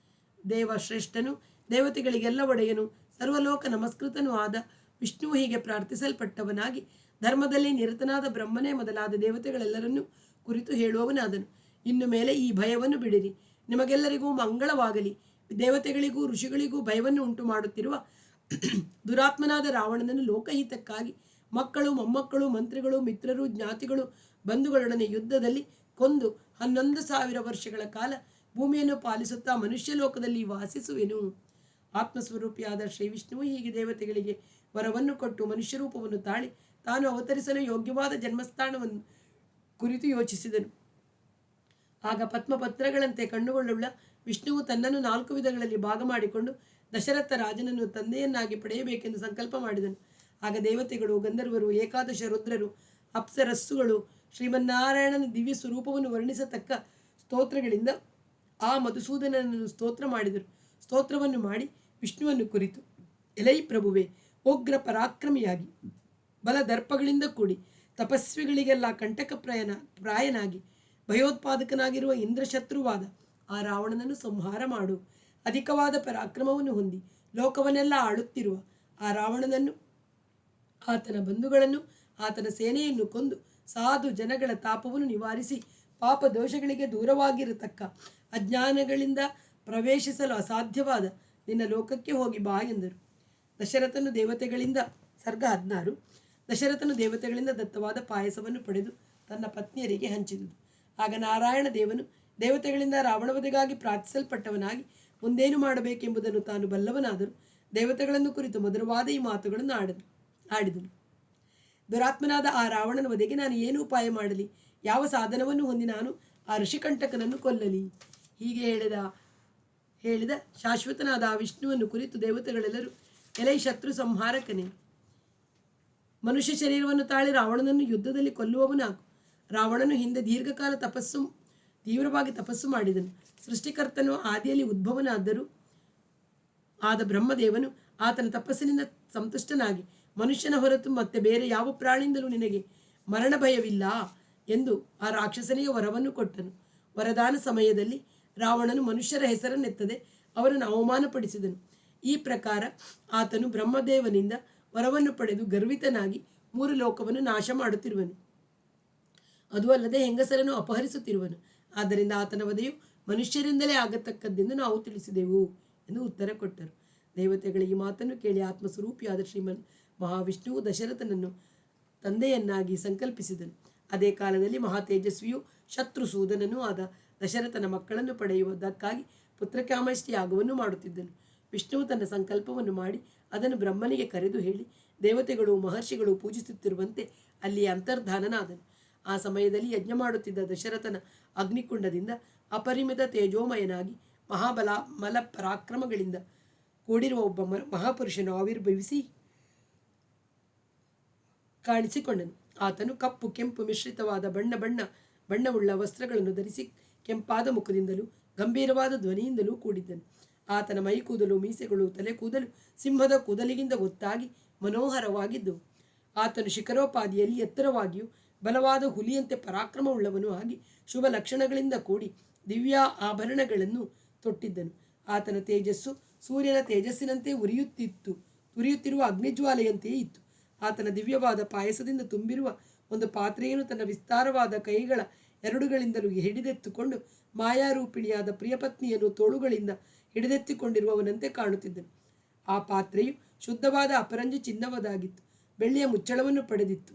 ದೇವಶ್ರೇಷ್ಠನು, ದೇವತೆಗಳಿಗೆಲ್ಲ ಒಡೆಯನು, ಸರ್ವಲೋಕ ನಮಸ್ಕೃತನೂ ಆದ ವಿಷ್ಣುವು ಹೀಗೆ ಪ್ರಾರ್ಥಿಸಲ್ಪಟ್ಟವನಾಗಿ ಧರ್ಮದಲ್ಲಿ ನಿರತನಾದ ಬ್ರಹ್ಮನೇ ಮೊದಲಾದ ದೇವತೆಗಳೆಲ್ಲರನ್ನೂ ಕುರಿತು ಹೇಳುವವನಾದನು. ಇನ್ನು ಮೇಲೆ ಈ ಭಯವನ್ನು ಬಿಡಿರಿ, ನಿಮಗೆಲ್ಲರಿಗೂ ಮಂಗಳವಾಗಲಿ. ದೇವತೆಗಳಿಗೂ ಋಷಿಗಳಿಗೂ ಭಯವನ್ನು ಉಂಟು ಮಾಡುತ್ತಿರುವ ದುರಾತ್ಮನಾದ ರಾವಣನನ್ನು ಲೋಕಹಿತಕ್ಕಾಗಿ ಮಕ್ಕಳು, ಮೊಮ್ಮಕ್ಕಳು, ಮಂತ್ರಿಗಳು, ಮಿತ್ರರು, ಜ್ಞಾತಿಗಳು, ಬಂಧುಗಳೊಡನೆ ಯುದ್ಧದಲ್ಲಿ ಕೊಂದು 11,000 ವರ್ಷಗಳ ಕಾಲ ಭೂಮಿಯನ್ನು ಪಾಲಿಸುತ್ತಾ ಮನುಷ್ಯ ಲೋಕದಲ್ಲಿ ವಾಸಿಸುವೆನು. ಆತ್ಮಸ್ವರೂಪಿಯಾದ ಶ್ರೀ ವಿಷ್ಣುವು ಹೀಗೆ ದೇವತೆಗಳಿಗೆ ವರವನ್ನು ಕೊಟ್ಟು ಮನುಷ್ಯ ರೂಪವನ್ನು ತಾಳಿ ತಾನು ಅವತರಿಸಲು ಯೋಗ್ಯವಾದ ಜನ್ಮಸ್ಥಾನವನ್ನು ಕುರಿತು ಯೋಚಿಸಿದನು. ಆಗ ಪದ್ಮಪತ್ರಗಳಂತೆ ಕಣ್ಣುಗಳುಳ್ಳ ವಿಷ್ಣುವು ತನ್ನನ್ನು 4 ವಿಧಗಳಲ್ಲಿ ಭಾಗ ಮಾಡಿಕೊಂಡು ದಶರಥ ರಾಜನನ್ನು ತಂದೆಯನ್ನಾಗಿ ಪಡೆಯಬೇಕೆಂದು ಸಂಕಲ್ಪ ಮಾಡಿದನು. ಆಗ ದೇವತೆಗಳು, ಗಂಧರ್ವರು, ಏಕಾದಶ ರುದ್ರರು, ಅಪ್ಸರಸ್ಸುಗಳು ಶ್ರೀಮನ್ನಾರಾಯಣನ ದಿವ್ಯ ಸ್ವರೂಪವನ್ನು ವರ್ಣಿಸತಕ್ಕ ಸ್ತೋತ್ರಗಳಿಂದ ಆ ಮಧುಸೂದನನನ್ನು ಸ್ತೋತ್ರ ಮಾಡಿದರು. ಸ್ತೋತ್ರವನ್ನು ಮಾಡಿ ವಿಷ್ಣುವನ್ನು ಕುರಿತು, ಎಲೈ ಪ್ರಭುವೆ, ಉಗ್ರ ಪರಾಕ್ರಮಿಯಾಗಿ ಬಲದರ್ಪಗಳಿಂದ ಕೂಡಿ ತಪಸ್ವಿಗಳಿಗೆಲ್ಲ ಕಂಟಕ ಪ್ರಾಯನಾಗಿ ಭಯೋತ್ಪಾದಕನಾಗಿರುವ ಇಂದ್ರಶತ್ರುವಾದ ಆ ರಾವಣನನ್ನು ಸಂಹಾರ ಮಾಡು. ಅಧಿಕವಾದ ಪರಾಕ್ರಮವನ್ನು ಹೊಂದಿ ಲೋಕವನ್ನೆಲ್ಲ ಆಳುತ್ತಿರುವ ಆ ರಾವಣನನ್ನು, ಆತನ ಬಂಧುಗಳನ್ನು, ಆತನ ಸೇನೆಯನ್ನು ಕೊಂದು ಸಾಧು ಜನಗಳ ತಾಪವನ್ನು ನಿವಾರಿಸಿ ಪಾಪ ದೋಷಗಳಿಗೆ ದೂರವಾಗಿರತಕ್ಕ ಅಜ್ಞಾನಗಳಿಂದ ಪ್ರವೇಶಿಸಲು ಅಸಾಧ್ಯವಾದ ನಿನ್ನ ಲೋಕಕ್ಕೆ ಹೋಗಿ ಬಾ ಎಂದರು. ದಶರಥನು ದೇವತೆಗಳಿಂದ ಸರ್ಗ 16. ದಶರಥನು ದೇವತೆಗಳಿಂದ ದತ್ತವಾದ ಪಾಯಸವನ್ನು ಪಡೆದು ತನ್ನ ಪತ್ನಿಯರಿಗೆ ಹಂಚಿದುದು. ಆಗ ನಾರಾಯಣ ದೇವನು ದೇವತೆಗಳಿಂದ ರಾವಣವಧೆಗಾಗಿ ಪ್ರಾರ್ಥಿಸಲ್ಪಟ್ಟವನಾಗಿ ಮುಂದೇನು ಮಾಡಬೇಕೆಂಬುದನ್ನು ತಾನು ಬಲ್ಲವನಾದರೂ ದೇವತೆಗಳನ್ನು ಕುರಿತು ಮಧುರವಾದ ಈ ಮಾತುಗಳನ್ನು ಆಡಿದನು. ದುರಾತ್ಮನಾದ ಆ ರಾವಣನ ವಧೆಗೆ ನಾನು ಏನು ಉಪಾಯ ಮಾಡಲಿ? ಯಾವ ಸಾಧನವನ್ನು ಹೊಂದಿ ನಾನು ಆ ಋಷಿಕಂಟಕನನ್ನು ಕೊಲ್ಲಲಿ? ಹೀಗೆ ಹೇಳಿದ ಶಾಶ್ವತನಾದ ಆ ವಿಷ್ಣುವನ್ನು ಕುರಿತು ದೇವತೆಗಳೆಲ್ಲರೂ, ಎಲೈ ಶತ್ರು ಸಂಹಾರಕನೇ, ಮನುಷ್ಯ ಶರೀರವನ್ನು ತಾಳಿ ರಾವಣನನ್ನು ಯುದ್ಧದಲ್ಲಿ ಕೊಲ್ಲುವವನಾಗು. ರಾವಣನು ಹಿಂದೆ ದೀರ್ಘಕಾಲ ತೀವ್ರವಾಗಿ ತಪಸ್ಸು ಮಾಡಿದನು. ಸೃಷ್ಟಿಕರ್ತನು ಆದಿಯಲ್ಲಿ ಉದ್ಭವನಾದರೂ ಆದ ಬ್ರಹ್ಮದೇವನು ಆತನ ತಪಸ್ಸಿನಿಂದ ಸಂತುಷ್ಟನಾಗಿ ಮನುಷ್ಯನ ಹೊರತು ಮತ್ತೆ ಬೇರೆ ಯಾವ ಪ್ರಾಣಿಯಿಂದಲೂ ನಿನಗೆ ಮರಣ ಭಯವಿಲ್ಲ ಎಂದು ಆ ರಾಕ್ಷಸನಿಗೆ ವರವನ್ನು ಕೊಟ್ಟನು. ವರದಾನ ಸಮಯದಲ್ಲಿ ರಾವಣನು ಮನುಷ್ಯರ ಹೆಸರನ್ನೆತ್ತದೆ ಅವರನ್ನು ಅವಮಾನಪಡಿಸಿದನು. ಈ ಪ್ರಕಾರ ಆತನು ಬ್ರಹ್ಮದೇವನಿಂದ ವರವನ್ನು ಪಡೆದು ಗರ್ವಿತನಾಗಿ 3 ಲೋಕವನ್ನು ನಾಶ ಮಾಡುತ್ತಿರುವನು. ಅದು ಅಲ್ಲದೆ ಹೆಂಗಸರನ್ನು ಅಪಹರಿಸುತ್ತಿರುವನು. ಆದ್ದರಿಂದ ಆತನ ವಧೆಯು ಮನುಷ್ಯರಿಂದಲೇ ಆಗತಕ್ಕದ್ದೆಂದು ನಾವು ತಿಳಿಸಿದೆವು ಎಂದು ಉತ್ತರ ಕೊಟ್ಟರು. ದೇವತೆಗಳ ಈ ಮಾತನ್ನು ಕೇಳಿ ಆತ್ಮಸ್ವರೂಪಿಯಾದ ಶ್ರೀಮನ್ ಮಹಾವಿಷ್ಣುವು ದಶರಥನನ್ನು ತಂದೆಯನ್ನಾಗಿ ಸಂಕಲ್ಪಿಸಿದನು. ಅದೇ ಕಾಲದಲ್ಲಿ ಮಹಾತೇಜಸ್ವಿಯು ಶತ್ರುಸೂದನನೂ ಆದ ದಶರಥನ ಮಕ್ಕಳನ್ನು ಪಡೆಯುವುದಕ್ಕಾಗಿ ಪುತ್ರಕಾಮೇಷ್ಟಿ ಯಾಗವನ್ನು ಮಾಡುತ್ತಿದ್ದನು. ವಿಷ್ಣುವು ತನ್ನ ಸಂಕಲ್ಪವನ್ನು ಮಾಡಿ ಅದನ್ನು ಬ್ರಹ್ಮನಿಗೆ ಕರೆದು ಹೇಳಿ ದೇವತೆಗಳು ಮಹರ್ಷಿಗಳು ಪೂಜಿಸುತ್ತಿರುವಂತೆ ಅಲ್ಲಿ ಅಂತರ್ಧಾನನಾದನು. ಆ ಸಮಯದಲ್ಲಿ ಯಜ್ಞ ಮಾಡುತ್ತಿದ್ದ ದಶರಥನ ಅಗ್ನಿಕುಂಡದಿಂದ ಅಪರಿಮಿತ ತೇಜೋಮಯನಾಗಿ ಮಲ ಪರಾಕ್ರಮಗಳಿಂದ ಕೂಡಿರುವ ಒಬ್ಬ ಮಹಾಪುರುಷನು ಆವಿರ್ಭವಿಸಿ ಕಾಣಿಸಿಕೊಂಡನು. ಆತನು ಕಪ್ಪು ಕೆಂಪು ಮಿಶ್ರಿತವಾದ ಬಣ್ಣವುಳ್ಳ ವಸ್ತ್ರಗಳನ್ನು ಧರಿಸಿ ಕೆಂಪಾದ ಮುಖದಿಂದಲೂ ಗಂಭೀರವಾದ ಧ್ವನಿಯಿಂದಲೂ ಕೂಡಿದ್ದನು. ಆತನ ಮೈ ಕೂದಲು ಮೀಸೆಗಳು ತಲೆ ಕೂದಲು ಸಿಂಹದ ಕೂದಲಿಗಿಂತ ಗೊತ್ತಾಗಿ ಮನೋಹರವಾಗಿದ್ದವು. ಆತನು ಶಿಖರೋಪಾದಿಯಲ್ಲಿ ಎತ್ತರವಾಗಿಯೂ ಬಲವಾದ ಹುಲಿಯಂತೆ ಪರಾಕ್ರಮವುಳ್ಳವನು ಆಗಿ ಶುಭ ಲಕ್ಷಣಗಳಿಂದ ಕೂಡಿ ದಿವ್ಯ ಆಭರಣಗಳನ್ನು ತೊಟ್ಟಿದ್ದನು. ಆತನ ತೇಜಸ್ಸು ಸೂರ್ಯನ ತೇಜಸ್ಸಿನಂತೆ ಉರಿಯುತ್ತಿರುವ ಅಗ್ನಿಜ್ವಾಲೆಯಂತೆಯೇ ಇತ್ತು. ಆತನ ದಿವ್ಯವಾದ ಪಾಯಸದಿಂದ ತುಂಬಿರುವ ಒಂದು ಪಾತ್ರೆಯನ್ನು ತನ್ನ ವಿಸ್ತಾರವಾದ ಕೈಗಳ 2ಗಳಿಂದಲೂ ಹಿಡಿದೆತ್ತುಕೊಂಡು ಮಾಯಾರೂಪಿಣಿಯಾದ ಪ್ರಿಯಪತ್ನಿಯನ್ನು ತೋಳುಗಳಿಂದ ಹಿಡಿದೆತ್ತಿಕೊಂಡಿರುವವನಂತೆ ಕಾಣುತ್ತಿದ್ದನು. ಆ ಪಾತ್ರೆಯು ಶುದ್ಧವಾದ ಅಪರಂಜಿ ಚಿನ್ನವದಾಗಿತ್ತು. ಬೆಳ್ಳಿಯ ಮುಚ್ಚಳವನ್ನು ಪಡೆದಿತ್ತು.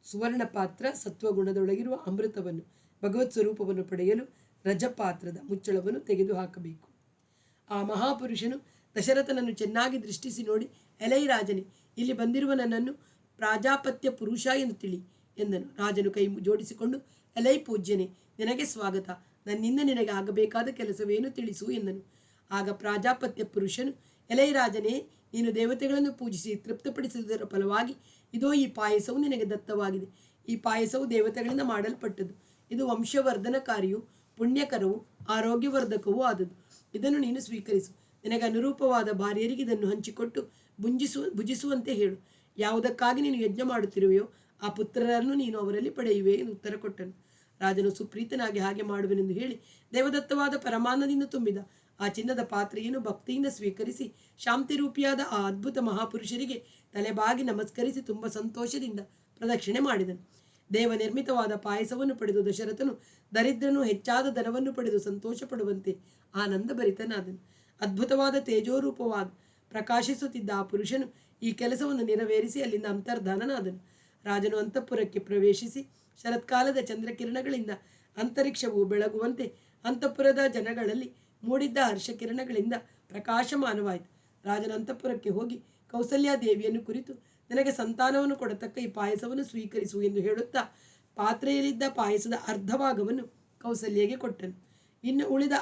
ಸುವರ್ಣ ಪಾತ್ರ ಸತ್ವಗುಣದೊಳಗಿರುವ ಅಮೃತವನ್ನು ಭಗವತ್ ಸ್ವರೂಪವನ್ನು ಪಡೆಯಲು ರಜಪಾತ್ರದ ಮುಚ್ಚಳವನ್ನು ತೆಗೆದು ಹಾಕಬೇಕು. ಆ ಮಹಾಪುರುಷನು ದಶರಥನನ್ನು ಚೆನ್ನಾಗಿ ದೃಷ್ಟಿಸಿ ನೋಡಿ, ಎಲೈ ರಾಜನೇ, ಇಲ್ಲಿ ಬಂದಿರುವ ನನ್ನನ್ನು ಪ್ರಾಜಾಪತ್ಯ ಪುರುಷ ಎಂದು ತಿಳಿ ಎಂದನು. ರಾಜನು ಕೈ ಜೋಡಿಸಿಕೊಂಡು, ಎಲೈ ಪೂಜ್ಯನೇ, ನಿನಗೆ ಸ್ವಾಗತ. ನನ್ನಿಂದ ನಿನಗೆ ಆಗಬೇಕಾದ ಕೆಲಸವೇನು ತಿಳಿಸು ಎಂದನು. ಆಗ ಪ್ರಾಜಾಪತ್ಯ ಪುರುಷನು, ಎಲೈ ರಾಜನೇ, ನೀನು ದೇವತೆಗಳನ್ನು ಪೂಜಿಸಿ ತೃಪ್ತಪಡಿಸಿದುದರ ಫಲವಾಗಿ ಇದೋ ಈ ಪಾಯಸವು ನಿನಗೆ ದತ್ತವಾಗಿದೆ. ಈ ಪಾಯಸವು ದೇವತೆಗಳಿಂದ ಮಾಡಲ್ಪಟ್ಟದ್ದು. ಇದು ವಂಶವರ್ಧನಕಾರಿಯೂ ಪುಣ್ಯಕರವೂ ಆರೋಗ್ಯವರ್ಧಕವೂ ಆದದ್ದು. ಇದನ್ನು ನೀನು ಸ್ವೀಕರಿಸು. ನಿನಗೆ ಅನುರೂಪವಾದ ಭಾರ್ಯರಿಗೆ ಇದನ್ನು ಹಂಚಿಕೊಟ್ಟು ಭುಜಿಸುವಂತೆ ಹೇಳು. ಯಾವುದಕ್ಕಾಗಿ ನೀನು ಯಜ್ಞ ಮಾಡುತ್ತಿರುವೆಯೋ ಆ ಪುತ್ರರನ್ನು ನೀನು ಅವರಲ್ಲಿ ಪಡೆಯುವೆ ಎಂದು ಉತ್ತರ ಕೊಟ್ಟನು. ರಾಜನು ಸುಪ್ರೀತನಾಗಿ ಹಾಗೆ ಮಾಡುವೆನೆಂದು ಹೇಳಿ ದೇವದತ್ತವಾದ ಪರಮಾನ್ನದಿಂದ ತುಂಬಿದ ಆ ಚಿನ್ನದ ಪಾತ್ರೆಯನ್ನು ಭಕ್ತಿಯಿಂದ ಸ್ವೀಕರಿಸಿ ಶಾಂತಿರೂಪಿಯಾದ ಆ ಅದ್ಭುತ ಮಹಾಪುರುಷರಿಗೆ ತಲೆಬಾಗಿ ನಮಸ್ಕರಿಸಿ ತುಂಬ ಸಂತೋಷದಿಂದ ಪ್ರದಕ್ಷಿಣೆ ಮಾಡಿದನು. ದೇವ ನಿರ್ಮಿತವಾದ ಪಾಯಸವನ್ನು ಪಡೆದು ದಶರಥನು ದರಿದ್ರನು ಹೆಚ್ಚಾದ ಧನವನ್ನು ಪಡೆದು ಸಂತೋಷ ಪಡುವಂತೆ ಆನಂದಭರಿತನಾದನು. ಅದ್ಭುತವಾದ ತೇಜೋರೂಪವಾಗಿ ಪ್ರಕಾಶಿಸುತ್ತಿದ್ದ ಆ ಪುರುಷನು ಈ ಕೆಲಸವನ್ನು ನೆರವೇರಿಸಿ ಅಲ್ಲಿಂದ ಅಂತರ್ಧಾನನಾದನು. ರಾಜನು ಅಂತಃಪುರಕ್ಕೆ ಪ್ರವೇಶಿಸಿ ಶರತ್ಕಾಲದ ಚಂದ್ರಕಿರಣಗಳಿಂದ ಅಂತರಿಕ್ಷವು ಬೆಳಗುವಂತೆ ಅಂತಃಪುರದ ಜನಗಳಲ್ಲಿ ಮೂಡಿದ್ದ ಹರ್ಷಕಿರಣಗಳಿಂದ ಪ್ರಕಾಶಮಾನವಾಯಿತು. ರಾಜನ ಅಂತಃಪುರಕ್ಕೆ ಹೋಗಿ ಕೌಸಲ್ಯಾದೇವಿಯನ್ನು ಕುರಿತು, ನನಗೆ ಸಂತಾನವನ್ನು ಕೊಡತಕ್ಕ ಈ ಪಾಯಸವನ್ನು ಸ್ವೀಕರಿಸು ಎಂದು ಹೇಳುತ್ತಾ ಪಾತ್ರೆಯಲ್ಲಿದ್ದ ಪಾಯಸದ ಅರ್ಧ ಭಾಗವನ್ನು ಕೌಸಲ್ಯಗೆ ಕೊಟ್ಟನು. ಇನ್ನು ಉಳಿದ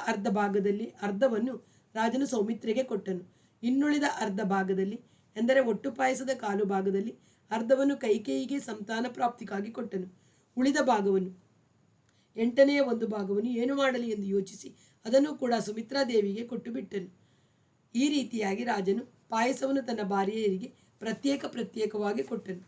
ಅರ್ಧವನ್ನು ರಾಜನು ಸೌಮಿತ್ರೆಗೆ ಕೊಟ್ಟನು. ಇನ್ನುಳಿದ ಅರ್ಧ ಭಾಗದಲ್ಲಿ ಎಂದರೆ ಒಟ್ಟು ಪಾಯಸದ ಕಾಲು ಭಾಗದಲ್ಲಿ ಅರ್ಧವನ್ನು ಕೈಕೇಯಿಗೆ ಸಂತಾನ ಪ್ರಾಪ್ತಿಗಾಗಿ ಕೊಟ್ಟನು. ಉಳಿದ ಭಾಗವನ್ನು 8ನೇ ಒಂದು ಭಾಗವನ್ನು ಏನು ಮಾಡಲಿ ಎಂದು ಯೋಚಿಸಿ ಅದನ್ನು ಕೂಡ ಸುಮಿತ್ರಾದೇವಿಗೆ ಕೊಟ್ಟು ಬಿಟ್ಟನು. ಈ ರೀತಿಯಾಗಿ ರಾಜನು ಪಾಯಸವನ್ನು ತನ್ನ ಭಾರ್ಯೆಯರಿಗೆ ಪ್ರತ್ಯೇಕವಾಗಿ ಕೊಟ್ಟನು.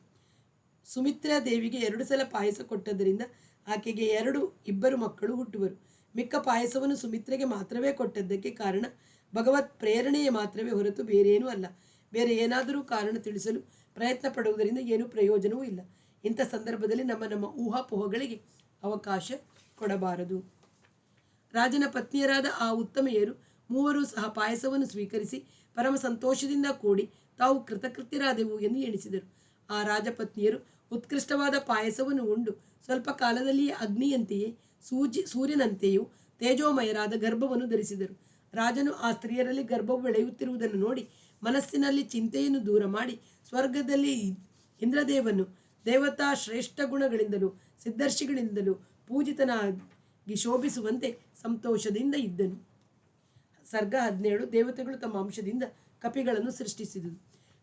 ಸುಮಿತ್ರಾದೇವಿಗೆ 2 ಸಲ ಪಾಯಸ ಕೊಟ್ಟದ್ದರಿಂದ ಆಕೆಗೆ 2 ಮಕ್ಕಳು ಹುಟ್ಟುವರು. ಮಿಕ್ಕ ಪಾಯಸವನ್ನು ಸುಮಿತ್ರೆಗೆ ಮಾತ್ರವೇ ಕೊಟ್ಟದ್ದಕ್ಕೆ ಕಾರಣ ಭಗವತ್ ಪ್ರೇರಣೆಯ ಮಾತ್ರವೇ ಹೊರತು ಬೇರೇನೂ ಅಲ್ಲ. ಬೇರೆ ಏನಾದರೂ ಕಾರಣ ತಿಳಿಸಲು ಪ್ರಯತ್ನ ಪಡುವುದರಿಂದ ಏನೂ ಪ್ರಯೋಜನವೂ ಇಲ್ಲ. ಇಂಥ ಸಂದರ್ಭದಲ್ಲಿ ನಮ್ಮ ಊಹಾಪೋಹಗಳಿಗೆ ಅವಕಾಶ ಕೊಡಬಾರದು. ರಾಜನ ಪತ್ನಿಯರಾದ ಆ ಉತ್ತಮೆಯರು 3 ಸಹ ಪಾಯಸವನ್ನು ಸ್ವೀಕರಿಸಿ ಪರಮ ಸಂತೋಷದಿಂದ ಕೂಡಿ ತಾವು ಕೃತಕೃತ್ಯರಾದೆವು ಎಂದು ಎಣಿಸಿದರು. ಆ ರಾಜಪತ್ನಿಯರು ಉತ್ಕೃಷ್ಟವಾದ ಪಾಯಸವನ್ನು ಉಂಡು ಸ್ವಲ್ಪ ಕಾಲದಲ್ಲಿಯೇ ಅಗ್ನಿಯಂತೆಯೇ ಸೂರ್ಯನಂತೆಯೂ ತೇಜೋಮಯರಾದ ಗರ್ಭವನ್ನು ಧರಿಸಿದರು. ರಾಜನು ಆ ಸ್ತ್ರೀಯರಲ್ಲಿ ಗರ್ಭವು ಬೆಳೆಯುತ್ತಿರುವುದನ್ನು ನೋಡಿ ಮನಸ್ಸಿನಲ್ಲಿ ಚಿಂತೆಯನ್ನು ದೂರ ಮಾಡಿ ಸ್ವರ್ಗದಲ್ಲಿ ಇಂದ್ರದೇವನು ದೇವತಾ ಶ್ರೇಷ್ಠ ಗುಣಗಳಿಂದಲೂ ಸಿದ್ಧರ್ಷಿಗಳಿಂದಲೂ ಪೂಜಿತನಾಗಿ ಶೋಭಿಸುವಂತೆ ಸಂತೋಷದಿಂದ ಇದ್ದನು. ಸರ್ಗ 17. ದೇವತೆಗಳು ತಮ್ಮ ಅಂಶದಿಂದ ಕಪಿಗಳನ್ನು ಸೃಷ್ಟಿಸಿದುದು.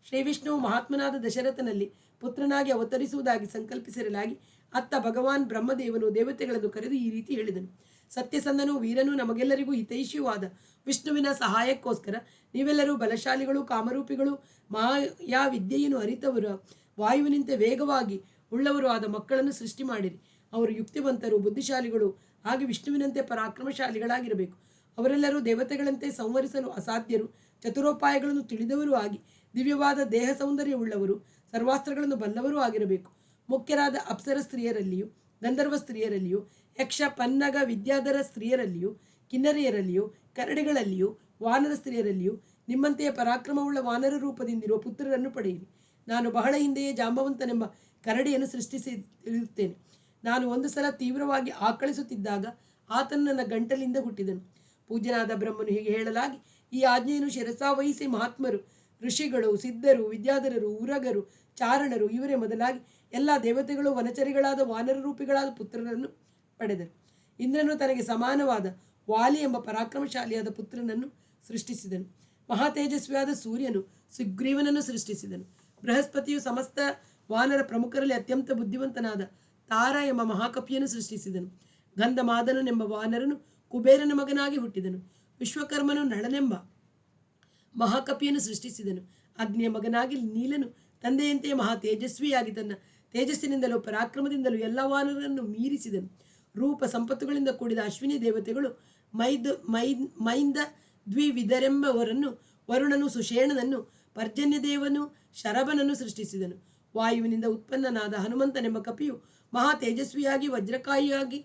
ಶ್ರೀ ವಿಷ್ಣುವು ಮಹಾತ್ಮನಾದ ದಶರಥನಲ್ಲಿ ಪುತ್ರನಾಗಿ ಅವತರಿಸುವುದಾಗಿ ಸಂಕಲ್ಪಿಸಿರಲಾಗಿ ಅತ್ತ ಭಗವಾನ್ ಬ್ರಹ್ಮದೇವನು ದೇವತೆಗಳನ್ನು ಕರೆದು ಈ ರೀತಿ ಹೇಳಿದನು. ಸತ್ಯಸಂಧನೂ ವೀರನೂ ನಮಗೆಲ್ಲರಿಗೂ ಹಿತೈಷಿಯುವಾದ ವಿಷ್ಣುವಿನ ಸಹಾಯಕ್ಕೋಸ್ಕರ ನೀವೆಲ್ಲರೂ ಬಲಶಾಲಿಗಳು, ಕಾಮರೂಪಿಗಳು, ಮಾಯಾ ವಿದ್ಯೆಯನ್ನು ಅರಿತವರು, ವಾಯುವಿನಂತೆ ವೇಗವಾಗಿ ಉಳ್ಳವರು ಆದ ಮಕ್ಕಳನ್ನು ಸೃಷ್ಟಿ ಮಾಡಿರಿ. ಅವರು ಯುಕ್ತಿವಂತರು, ಬುದ್ಧಿಶಾಲಿಗಳು, ಹಾಗೆ ವಿಷ್ಣುವಿನಂತೆ ಪರಾಕ್ರಮಶಾಲಿಗಳಾಗಿರಬೇಕು. ಅವರೆಲ್ಲರೂ ದೇವತೆಗಳಂತೆ ಸಂವರಿಸಲು ಅಸಾಧ್ಯರು, ಚತುರೋಪಾಯಗಳನ್ನು ತಿಳಿದವರೂ ಆಗಿ ದಿವ್ಯವಾದ ದೇಹ ಸೌಂದರ್ಯವುಳ್ಳವರು, ಸರ್ವಾಸ್ತ್ರಗಳನ್ನು ಬಲ್ಲವರೂ ಆಗಿರಬೇಕು. ಮುಖ್ಯರಾದ ಅಪ್ಸರ ಸ್ತ್ರೀಯರಲ್ಲಿಯೂ ಗಂಧರ್ವ ಸ್ತ್ರೀಯರಲ್ಲಿಯೂ ಯಕ್ಷ ಪನ್ನಗ ವಿದ್ಯಾಧರ ಸ್ತ್ರೀಯರಲ್ಲಿಯೂ ಕಿನ್ನರಿಯರಲ್ಲಿಯೂ ಕರಡಿಗಳಲ್ಲಿಯೂ ವಾನರ ಸ್ತ್ರೀಯರಲ್ಲಿಯೂ ನಿಮ್ಮಂತೆಯೇ ಪರಾಕ್ರಮವುಳ್ಳ ವಾನರ ರೂಪದಿಂದಿರುವ ಪುತ್ರರನ್ನು ಪಡೆಯಿರಿ. ನಾನು ಬಹಳ ಹಿಂದೆಯೇ ಜಾಂಬವಂತನೆಂಬ ಕರಡಿಯನ್ನು ಸೃಷ್ಟಿಸಿರುತ್ತೇನೆ. ನಾನು ಒಂದು ಸಲ ತೀವ್ರವಾಗಿ ಆಕಳಿಸುತ್ತಿದ್ದಾಗ ಆತನು ನನ್ನ ಗಂಟಲಿಂದ ಹುಟ್ಟಿದನು. ಪೂಜ್ಯನಾದ ಬ್ರಹ್ಮನು ಹೀಗೆ ಹೇಳಲಾಗಿ ಈ ಆಜ್ಞೆಯನ್ನು ಶಿರಸಾವಹಿಸಿ ಮಹಾತ್ಮರು, ಋಷಿಗಳು, ಸಿದ್ಧರು, ವಿದ್ಯಾಧರರು, ಉರಗರು, ಚಾರಣರು ಇವರೇ ಮೊದಲಾಗಿ ಎಲ್ಲ ದೇವತೆಗಳು ವನಚರಿಗಳಾದ ವಾನರ ರೂಪಿಗಳಾದ ಪುತ್ರರನ್ನು ಪಡೆದರು. ಇಂದ್ರನು ತನಗೆ ಸಮಾನವಾದ ವಾಲಿ ಎಂಬ ಪರಾಕ್ರಮಶಾಲಿಯಾದ ಪುತ್ರನನ್ನು ಸೃಷ್ಟಿಸಿದನು. ಮಹಾತೇಜಸ್ವಿಯಾದ ಸೂರ್ಯನು ಸುಗ್ರೀವನನ್ನು ಸೃಷ್ಟಿಸಿದನು. ಬೃಹಸ್ಪತಿಯು ಸಮಸ್ತ ವಾನರ ಪ್ರಮುಖರಲ್ಲಿ ಅತ್ಯಂತ ಬುದ್ಧಿವಂತನಾದ ತಾರ ಎಂಬ ಮಹಾಕಪಿಯನ್ನು ಸೃಷ್ಟಿಸಿದನು. ಗಂಧಮಾದನನೆಂಬ ವಾನರನು ಕುಬೇರನ ಮಗನಾಗಿ ಹುಟ್ಟಿದನು. ವಿಶ್ವಕರ್ಮನು ನಳನೆಂಬ ಮಹಾಕಪಿಯನ್ನು ಸೃಷ್ಟಿಸಿದನು. ಅಗ್ನಿಯ ಮಗನಾಗಿ ನೀಲನು ತಂದೆಯಂತೆಯೇ ಮಹಾ ತೇಜಸ್ವಿಯಾಗಿ ತನ್ನ ತೇಜಸ್ಸಿನಿಂದಲೂ ಪರಾಕ್ರಮದಿಂದಲೂ ಎಲ್ಲ ವಾನರನ್ನು ಮೀರಿಸಿದನು. ರೂಪ ಸಂಪತ್ತುಗಳಿಂದ ಕೂಡಿದ ಅಶ್ವಿನಿ ದೇವತೆಗಳು ಮೈಂದ ದ್ವಿವಿಧರೆಂಬವರನ್ನು, ವರುಣನು ಸುಷೇಣನನ್ನು, ಪರ್ಜನ್ಯದೇವನು ಶರಭನನ್ನು ಸೃಷ್ಟಿಸಿದನು. ವಾಯುವಿನಿಂದ ಉತ್ಪನ್ನನಾದ ಹನುಮಂತನೆಂಬ ಕಪಿಯು ಮಹಾ ತೇಜಸ್ವಿಯಾಗಿ ವಜ್ರಕಾಯಿಯಾಗಿ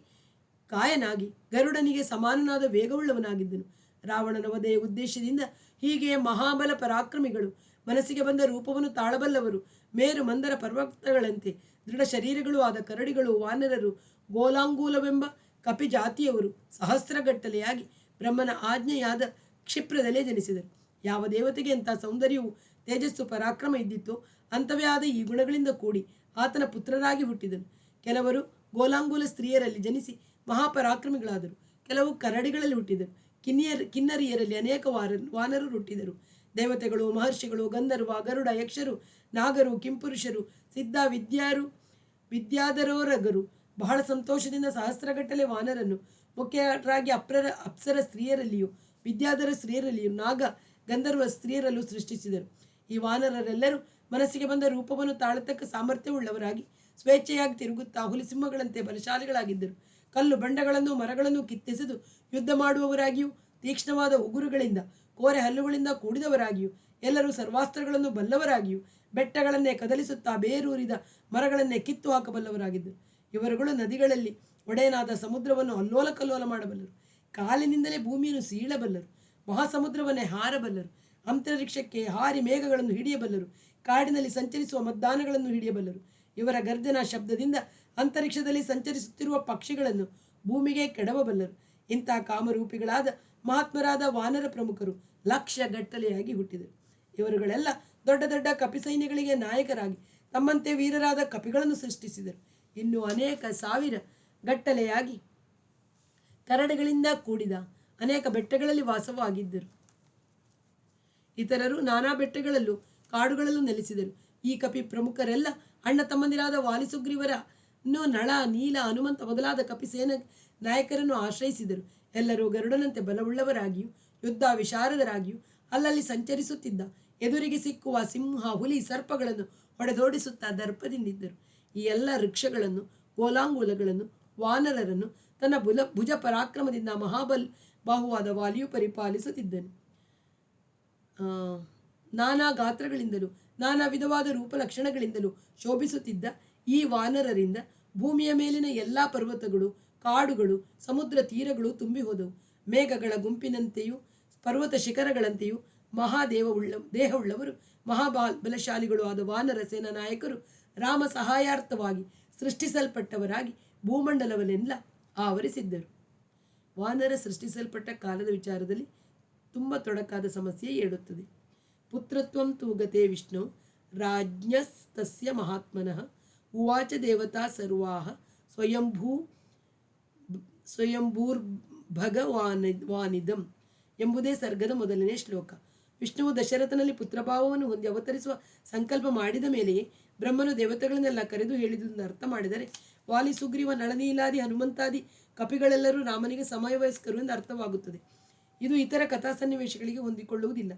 ಕಾಯನಾಗಿ ಗರುಡನಿಗೆ ಸಮಾನನಾದ ವೇಗವುಳ್ಳವನಾಗಿದ್ದನು. ರಾವಣನ ವಧೆಯ ಉದ್ದೇಶದಿಂದ ಹೀಗೆ ಮಹಾಬಲ ಪರಾಕ್ರಮಿಗಳು, ಮನಸ್ಸಿಗೆ ಬಂದ ರೂಪವನ್ನು ತಾಳಬಲ್ಲವರು, ಮೇರು ಮಂದರ ಪರ್ವತಗಳಂತೆ ದೃಢ ಶರೀರಗಳು ಆದ ಕರಡಿಗಳು, ವಾನರರು, ಗೋಲಾಂಗೂಲವೆಂಬ ಕಪಿ ಜಾತಿಯವರು ಸಹಸ್ರಗಟ್ಟಲೆಯಾಗಿ ಬ್ರಹ್ಮನ ಆಜ್ಞೆಯಾದ ಕ್ಷಿಪ್ರದಲ್ಲೇ ಜನಿಸಿದರು. ಯಾವ ದೇವತೆಗೆ ಅಂಥ ಸೌಂದರ್ಯವು, ತೇಜಸ್ಸು, ಪರಾಕ್ರಮ ಇದ್ದಿತ್ತೋ ಅಂಥವೇ ಆದ ಈ ಗುಣಗಳಿಂದ ಕೂಡಿ ಆತನ ಪುತ್ರರಾಗಿ ಹುಟ್ಟಿದನು. ಕೆಲವರು ಗೋಲಾಂಗೂಲ ಸ್ತ್ರೀಯರಲ್ಲಿ ಜನಿಸಿ ಮಹಾಪರಾಕ್ರಮಿಗಳಾದರು. ಕೆಲವು ಕರಡಿಗಳಲ್ಲಿ ಹುಟ್ಟಿದರು. ಕಿನ್ನರಿಯರಲ್ಲಿ ಅನೇಕ ವಾನರರು ಹುಟ್ಟಿದರು. ದೇವತೆಗಳು, ಮಹರ್ಷಿಗಳು, ಗಂಧರ್ವ, ಗರುಡ, ಯಕ್ಷರು, ನಾಗರು, ಕಿಂಪುರುಷರು, ಸಿದ್ಧ, ವಿದ್ಯಾಧರೋರಗರು ಬಹಳ ಸಂತೋಷದಿಂದ ಸಹಸ್ರಗಟ್ಟಲೆ ವಾನರನ್ನು, ಮುಖ್ಯರಾಗಿ ಅಪ್ಸರ ಸ್ತ್ರೀಯರಲ್ಲಿಯೂ ವಿದ್ಯಾಧರ ಸ್ತ್ರೀಯರಲ್ಲಿಯೂ ನಾಗ ಗಂಧರ್ವ ಸ್ತ್ರೀಯರಲ್ಲೂ ಸೃಷ್ಟಿಸಿದರು. ಈ ವಾನರರೆಲ್ಲರೂ ಮನಸ್ಸಿಗೆ ಬಂದ ರೂಪವನ್ನು ತಾಳತಕ್ಕ ಸಾಮರ್ಥ್ಯವುಳ್ಳವರಾಗಿ ಸ್ವೇಚ್ಛೆಯಾಗಿ ತಿರುಗುತ್ತಾ ಹುಲಿಸಿಂಹಗಳಂತೆ ಬಲಶಾಲಿಗಳಾಗಿದ್ದರು. ಕಲ್ಲು ಬಂಡೆಗಳನ್ನು ಮರಗಳನ್ನು ಕಿತ್ತೆಸೆದು ಯುದ್ಧ ಮಾಡುವವರಾಗಿಯೂ ತೀಕ್ಷ್ಣವಾದ ಉಗುರುಗಳಿಂದ ಕೋರೆ ಹಲ್ಲುಗಳಿಂದ ಕೂಡಿದವರಾಗಿಯೂ ಎಲ್ಲರೂ ಸರ್ವಾಸ್ತ್ರಗಳನ್ನು ಬಲ್ಲವರಾಗಿಯೂ ಬೆಟ್ಟಗಳನ್ನೇ ಕದಲಿಸುತ್ತಾ ಬೇರೂರಿದ ಮರಗಳನ್ನೇ ಕಿತ್ತು ಹಾಕಬಲ್ಲವರಾಗಿದ್ದರು. ಇವರುಗಳು ನದಿಗಳಲ್ಲಿ ಒಡೆಯನಾದ ಸಮುದ್ರವನ್ನು ಅಲ್ಲೋಲ ಕಲ್ಲೋಲ ಮಾಡಬಲ್ಲರು. ಕಾಲಿನಿಂದಲೇ ಭೂಮಿಯನ್ನು ಸೀಳಬಲ್ಲರು. ಮಹಾಸಮುದ್ರವನ್ನೇ ಹಾರಬಲ್ಲರು. ಅಂತರಿಕ್ಷಕ್ಕೆ ಹಾರಿ ಮೇಘಗಳನ್ನು ಹಿಡಿಯಬಲ್ಲರು. ಕಾಡಿನಲ್ಲಿ ಸಂಚರಿಸುವ ಮದ್ದಾನಗಳನ್ನು ಹಿಡಿಯಬಲ್ಲರು. ಇವರ ಗರ್ಜನಾ ಶಬ್ದದಿಂದ ಅಂತರಿಕ್ಷದಲ್ಲಿ ಸಂಚರಿಸುತ್ತಿರುವ ಪಕ್ಷಿಗಳನ್ನು ಭೂಮಿಗೆ ಕೆಡವಬಲ್ಲರು. ಇಂಥ ಕಾಮರೂಪಿಗಳಾದ ಮಹಾತ್ಮರಾದ ವಾನರ ಪ್ರಮುಖರು ಲಕ್ಷಗಟ್ಟಲೆಯಾಗಿ ಹುಟ್ಟಿದರು. ಇವರುಗಳೆಲ್ಲ ದೊಡ್ಡ ದೊಡ್ಡ ಕಪಿ ಸೈನ್ಯಗಳಿಗೆ ನಾಯಕರಾಗಿ ತಮ್ಮಂತೆ ವೀರರಾದ ಕಪಿಗಳನ್ನು ಸೃಷ್ಟಿಸಿದರು. ಇನ್ನು ಅನೇಕ ಸಾವಿರ ಗಟ್ಟಲೆಯಾಗಿ ಕರಡಿಗಳಿಂದ ಕೂಡಿದ ಅನೇಕ ಬೆಟ್ಟಗಳಲ್ಲಿ ವಾಸವಾಗಿದ್ದರು. ಇತರರು ನಾನಾ ಬೆಟ್ಟಗಳಲ್ಲೂ ಕಾಡುಗಳಲ್ಲೂ ನೆಲೆಸಿದರು. ಈ ಕಪಿ ಪ್ರಮುಖರೆಲ್ಲ ಅಣ್ಣ ತಮ್ಮಂದಿರಾದ ವಾಲಿ ಸುಗ್ರೀವರನ್ನು, ನಳ, ನೀಲ, ಹನುಮಂತ ಮೊದಲಾದ ಕಪಿಸೇನ ನಾಯಕರನ್ನು ಆಶ್ರಯಿಸಿದರು. ಎಲ್ಲರೂ ಗರುಡನಂತೆ ಬಲವುಳ್ಳವರಾಗಿಯೂ ಯುದ್ಧ ವಿಶಾರದರಾಗಿಯೂ ಅಲ್ಲಲ್ಲಿ ಸಂಚರಿಸುತ್ತಿದ್ದ ಎದುರಿಗೆ ಸಿಕ್ಕುವ ಸಿಂಹ, ಹುಲಿ, ಸರ್ಪಗಳನ್ನು ಹೊಡೆದೋಡಿಸುತ್ತಾ ದರ್ಪದಿಂದಿದ್ದರು. ಈ ಎಲ್ಲ ವೃಕ್ಷಗಳನ್ನು, ಗೋಲಾಂಗೂಲಗಳನ್ನು, ವಾನರರನ್ನು ತನ್ನ ಭುಜ ಪರಾಕ್ರಮದಿಂದ ಬಾಹುವಾದ ವಾಲಿಯು ಪರಿಪಾಲಿಸುತ್ತಿದ್ದನು. ನಾನಾ ಗಾತ್ರಗಳಿಂದಲೂ ನಾನಾ ವಿಧವಾದ ರೂಪಲಕ್ಷಣಗಳಿಂದಲೂ ಶೋಭಿಸುತ್ತಿದ್ದ ಈ ವಾನರರಿಂದ ಭೂಮಿಯ ಮೇಲಿನ ಎಲ್ಲ ಪರ್ವತಗಳು, ಕಾಡುಗಳು, ಸಮುದ್ರ ತೀರಗಳು ತುಂಬಿ ಹೋದವು. ಮೇಘಗಳ ಗುಂಪಿನಂತೆಯೂ ಪರ್ವತ ಶಿಖರಗಳಂತೆಯೂ ದೇಹವುಳ್ಳವರು ಬಲಶಾಲಿಗಳು ಆದ ವಾನರ ಸೇನಾ ನಾಯಕರು ರಾಮ ಸಹಾಯಾರ್ಥವಾಗಿ ಸೃಷ್ಟಿಸಲ್ಪಟ್ಟವರಾಗಿ ಭೂಮಂಡಲವನ್ನೆಲ್ಲ ಆವರಿಸಿದ್ದರು. ವಾನರ ಸೃಷ್ಟಿಸಲ್ಪಟ್ಟ ಕಾಲದ ವಿಚಾರದಲ್ಲಿ ತುಂಬ ತೊಡಕಾದ ಸಮಸ್ಯೆ ಏಳುತ್ತದೆ. ಪುತ್ರತ್ವಂ ತೂಗತೆ ವಿಷ್ಣು ರಾಜ್ಞಸ್ತಸ್ಯ ಮಹಾತ್ಮನಃ ಉವಾಚ ದೇವತಾ ಸರ್ವಾಹ ಸ್ವಯಂಭೂರ್ಭಗವಾನಿದಂ ಎಂಬುದೇ ಸರ್ಗದ ಮೊದಲನೇ ಶ್ಲೋಕ. ವಿಷ್ಣುವು ದಶರಥನಲ್ಲಿ ಪುತ್ರಭಾವವನ್ನು ಹೊಂದಿ ಅವತರಿಸುವ ಸಂಕಲ್ಪ ಮಾಡಿದ ಮೇಲೆಯೇ ಬ್ರಹ್ಮನು ದೇವತೆಗಳನ್ನೆಲ್ಲ ಕರೆದು ಹೇಳಿದುದನ್ನು ಅರ್ಥ ಮಾಡಿದರೆ ವಾಲಿ, ಸುಗ್ರೀವ, ನಳನೀಲಾದಿ, ಹನುಮಂತಾದಿ ಕಪಿಗಳೆಲ್ಲರೂ ರಾಮನಿಗೆ ಸಮಯವಯಸ್ಕರು ಎಂದು ಅರ್ಥವಾಗುತ್ತದೆ. ಇದು ಇತರ ಕಥಾ ಸನ್ನಿವೇಶಗಳಿಗೆ ಹೊಂದಿಕೊಳ್ಳುವುದಿಲ್ಲ.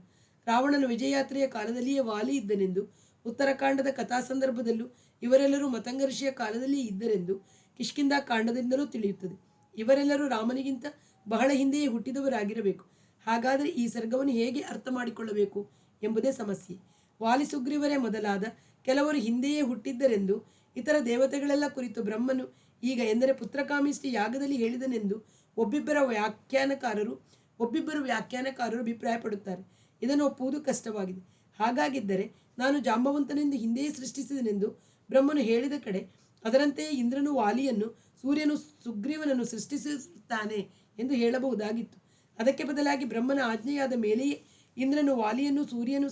ರಾವಣನ ವಿಜಯಯಾತ್ರೆಯ ಕಾಲದಲ್ಲಿಯೇ ವಾಲಿ ಇದ್ದನೆಂದು, ಉತ್ತರಕಾಂಡದ ಕಥಾ ಸಂದರ್ಭದಲ್ಲೂ ಇವರೆಲ್ಲರೂ ಮತಂಗ ಋಷಿಯ ಕಾಲದಲ್ಲಿಯೇ ಇದ್ದರೆಂದು ಕಿಷ್ಕಿಂಧಾ ಕಾಂಡದಿಂದಲೂ ತಿಳಿಯುತ್ತದೆ. ಇವರೆಲ್ಲರೂ ರಾಮನಿಗಿಂತ ಬಹಳ ಹಿಂದೆಯೇ ಹುಟ್ಟಿದವರಾಗಿರಬೇಕು. ಹಾಗಾದರೆ ಈ ಸರ್ಗವನ್ನು ಹೇಗೆ ಅರ್ಥ ಮಾಡಿಕೊಳ್ಳಬೇಕು ಎಂಬುದೇ ಸಮಸ್ಯೆ. ವಾಲಿ, ಸುಗ್ರೀವರೇ ಮೊದಲಾದ ಕೆಲವರು ಹಿಂದೆಯೇ ಹುಟ್ಟಿದ್ದರೆಂದು ಇತರ ದೇವತೆಗಳೆಲ್ಲ ಕುರಿತು ಬ್ರಹ್ಮನು ಈಗ ಎಂದರೆ ಪುತ್ರಕಾಮಿಷ್ಟಿ ಯಾಗದಲ್ಲಿ ಹೇಳಿದನೆಂದು ಒಬ್ಬಿಬ್ಬರು ವ್ಯಾಖ್ಯಾನಕಾರರು ಅಭಿಪ್ರಾಯಪಡುತ್ತಾರೆ. ಇದನ್ನು ಒಪ್ಪುವುದು ಕಷ್ಟವಾಗಿದೆ. ಹಾಗಾಗಿದ್ದರೆ ನಾನು ಜಾಂಬವಂತನೆಂದು ಹಿಂದೆಯೇ ಸೃಷ್ಟಿಸಿದನೆಂದು ಬ್ರಹ್ಮನು ಹೇಳಿದ ಕಡೆ ಅದರಂತೆಯೇ ಇಂದ್ರನು ವಾಲಿಯನ್ನು, ಸೂರ್ಯನು ಸುಗ್ರೀವನನ್ನು ಸೃಷ್ಟಿಸುತ್ತಾನೆ ಎಂದು ಹೇಳಬಹುದಾಗಿತ್ತು. ಅದಕ್ಕೆ ಬದಲಾಗಿ ಬ್ರಹ್ಮನ ಆಜ್ಞೆಯಾದ ಮೇಲೆಯೇ ಇಂದ್ರನು ವಾಲಿಯನ್ನು, ಸೂರ್ಯನು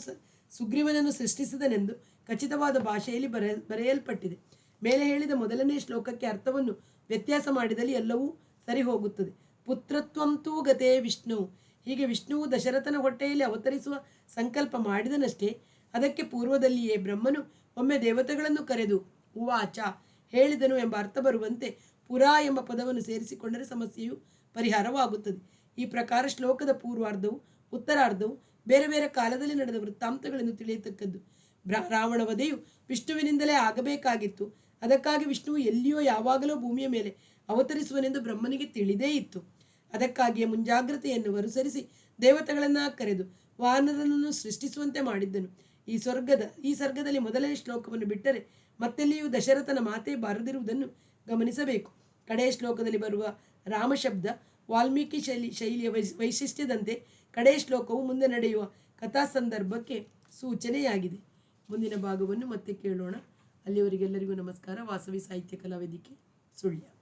ಸುಗ್ರೀವನನ್ನು ಸೃಷ್ಟಿಸಿದನೆಂದು ಖಚಿತವಾದ ಭಾಷೆಯಲ್ಲಿ ಬರೆಯಲ್ಪಟ್ಟಿದೆ. ಮೇಲೆ ಹೇಳಿದ ಮೊದಲನೇ ಶ್ಲೋಕಕ್ಕೆ ಅರ್ಥವನ್ನು ವ್ಯತ್ಯಾಸ ಮಾಡಿದಲ್ಲಿ ಎಲ್ಲವೂ ಸರಿ ಹೋಗುತ್ತದೆ. ಪುತ್ರತ್ವಂತೂ ಗತೆ ವಿಷ್ಣು. ಹೀಗೆ ವಿಷ್ಣುವು ದಶರಥನ ಹೊಟ್ಟೆಯಲ್ಲಿ ಅವತರಿಸುವ ಸಂಕಲ್ಪ ಮಾಡಿದನಷ್ಟೇ. ಅದಕ್ಕೆ ಪೂರ್ವದಲ್ಲಿಯೇ ಬ್ರಹ್ಮನು ಒಮ್ಮೆ ದೇವತೆಗಳನ್ನು ಕರೆದು ಉವಾಚ ಹೇಳಿದನು ಎಂಬ ಅರ್ಥ ಬರುವಂತೆ ಪುರಾ ಎಂಬ ಪದವನ್ನು ಸೇರಿಸಿಕೊಂಡರೆ ಸಮಸ್ಯೆಯು ಪರಿಹಾರವಾಗುತ್ತದೆ. ಈ ಪ್ರಕಾರ ಶ್ಲೋಕದ ಪೂರ್ವಾರ್ಧವು ಉತ್ತರಾರ್ಧವು ಬೇರೆ ಬೇರೆ ಕಾಲದಲ್ಲಿ ನಡೆದ ವೃತ್ತಾಂತಗಳನ್ನು ತಿಳಿಯತಕ್ಕದ್ದು. ರಾವಣ ವಧೆಯು ವಿಷ್ಣುವಿನಿಂದಲೇ ಆಗಬೇಕಾಗಿತ್ತು. ಅದಕ್ಕಾಗಿ ವಿಷ್ಣುವು ಎಲ್ಲಿಯೋ ಯಾವಾಗಲೂ ಭೂಮಿಯ ಮೇಲೆ ಅವತರಿಸುವನೆಂದು ಬ್ರಹ್ಮನಿಗೆ ತಿಳಿದೇ ಇತ್ತು. ಅದಕ್ಕಾಗಿಯೇ ಮುಂಜಾಗ್ರತೆಯನ್ನು ಅನುಸರಿಸಿ ದೇವತೆಗಳನ್ನ ಕರೆದು ವಾನರನನ್ನು ಸೃಷ್ಟಿಸುವಂತೆ ಮಾಡಿದ್ದನು. ಈ ಸರ್ಗದಲ್ಲಿ ಮೊದಲನೇ ಶ್ಲೋಕವನ್ನು ಬಿಟ್ಟರೆ ಮತ್ತೆಲ್ಲಿಯೂ ದಶರಥನ ಮಾತೇ ಬಾರದಿರುವುದನ್ನು ಗಮನಿಸಬೇಕು. ಕಡೆಯ ಶ್ಲೋಕದಲ್ಲಿ ಬರುವ ರಾಮ ಶಬ್ದ ವಾಲ್ಮೀಕಿ ಶೈಲಿಯ ವೈಶಿಷ್ಟ್ಯದಂತೆ ಕಡೆಯ ಶ್ಲೋಕವು ಮುಂದೆ ನಡೆಯುವ ಕಥಾ ಸಂದರ್ಭಕ್ಕೆ ಸೂಚನೆಯಾಗಿದೆ. ಮುಂದಿನ ಭಾಗವನ್ನು ಮತ್ತೆ ಕೇಳೋಣ. ಅಲ್ಲಿವರೆಗೆಲ್ಲರಿಗೂ ನಮಸ್ಕಾರ. ವಾಸವಿ ಸಾಹಿತ್ಯ ಕಲಾವೇದಿಕೆ ಸುಳ್ಯ.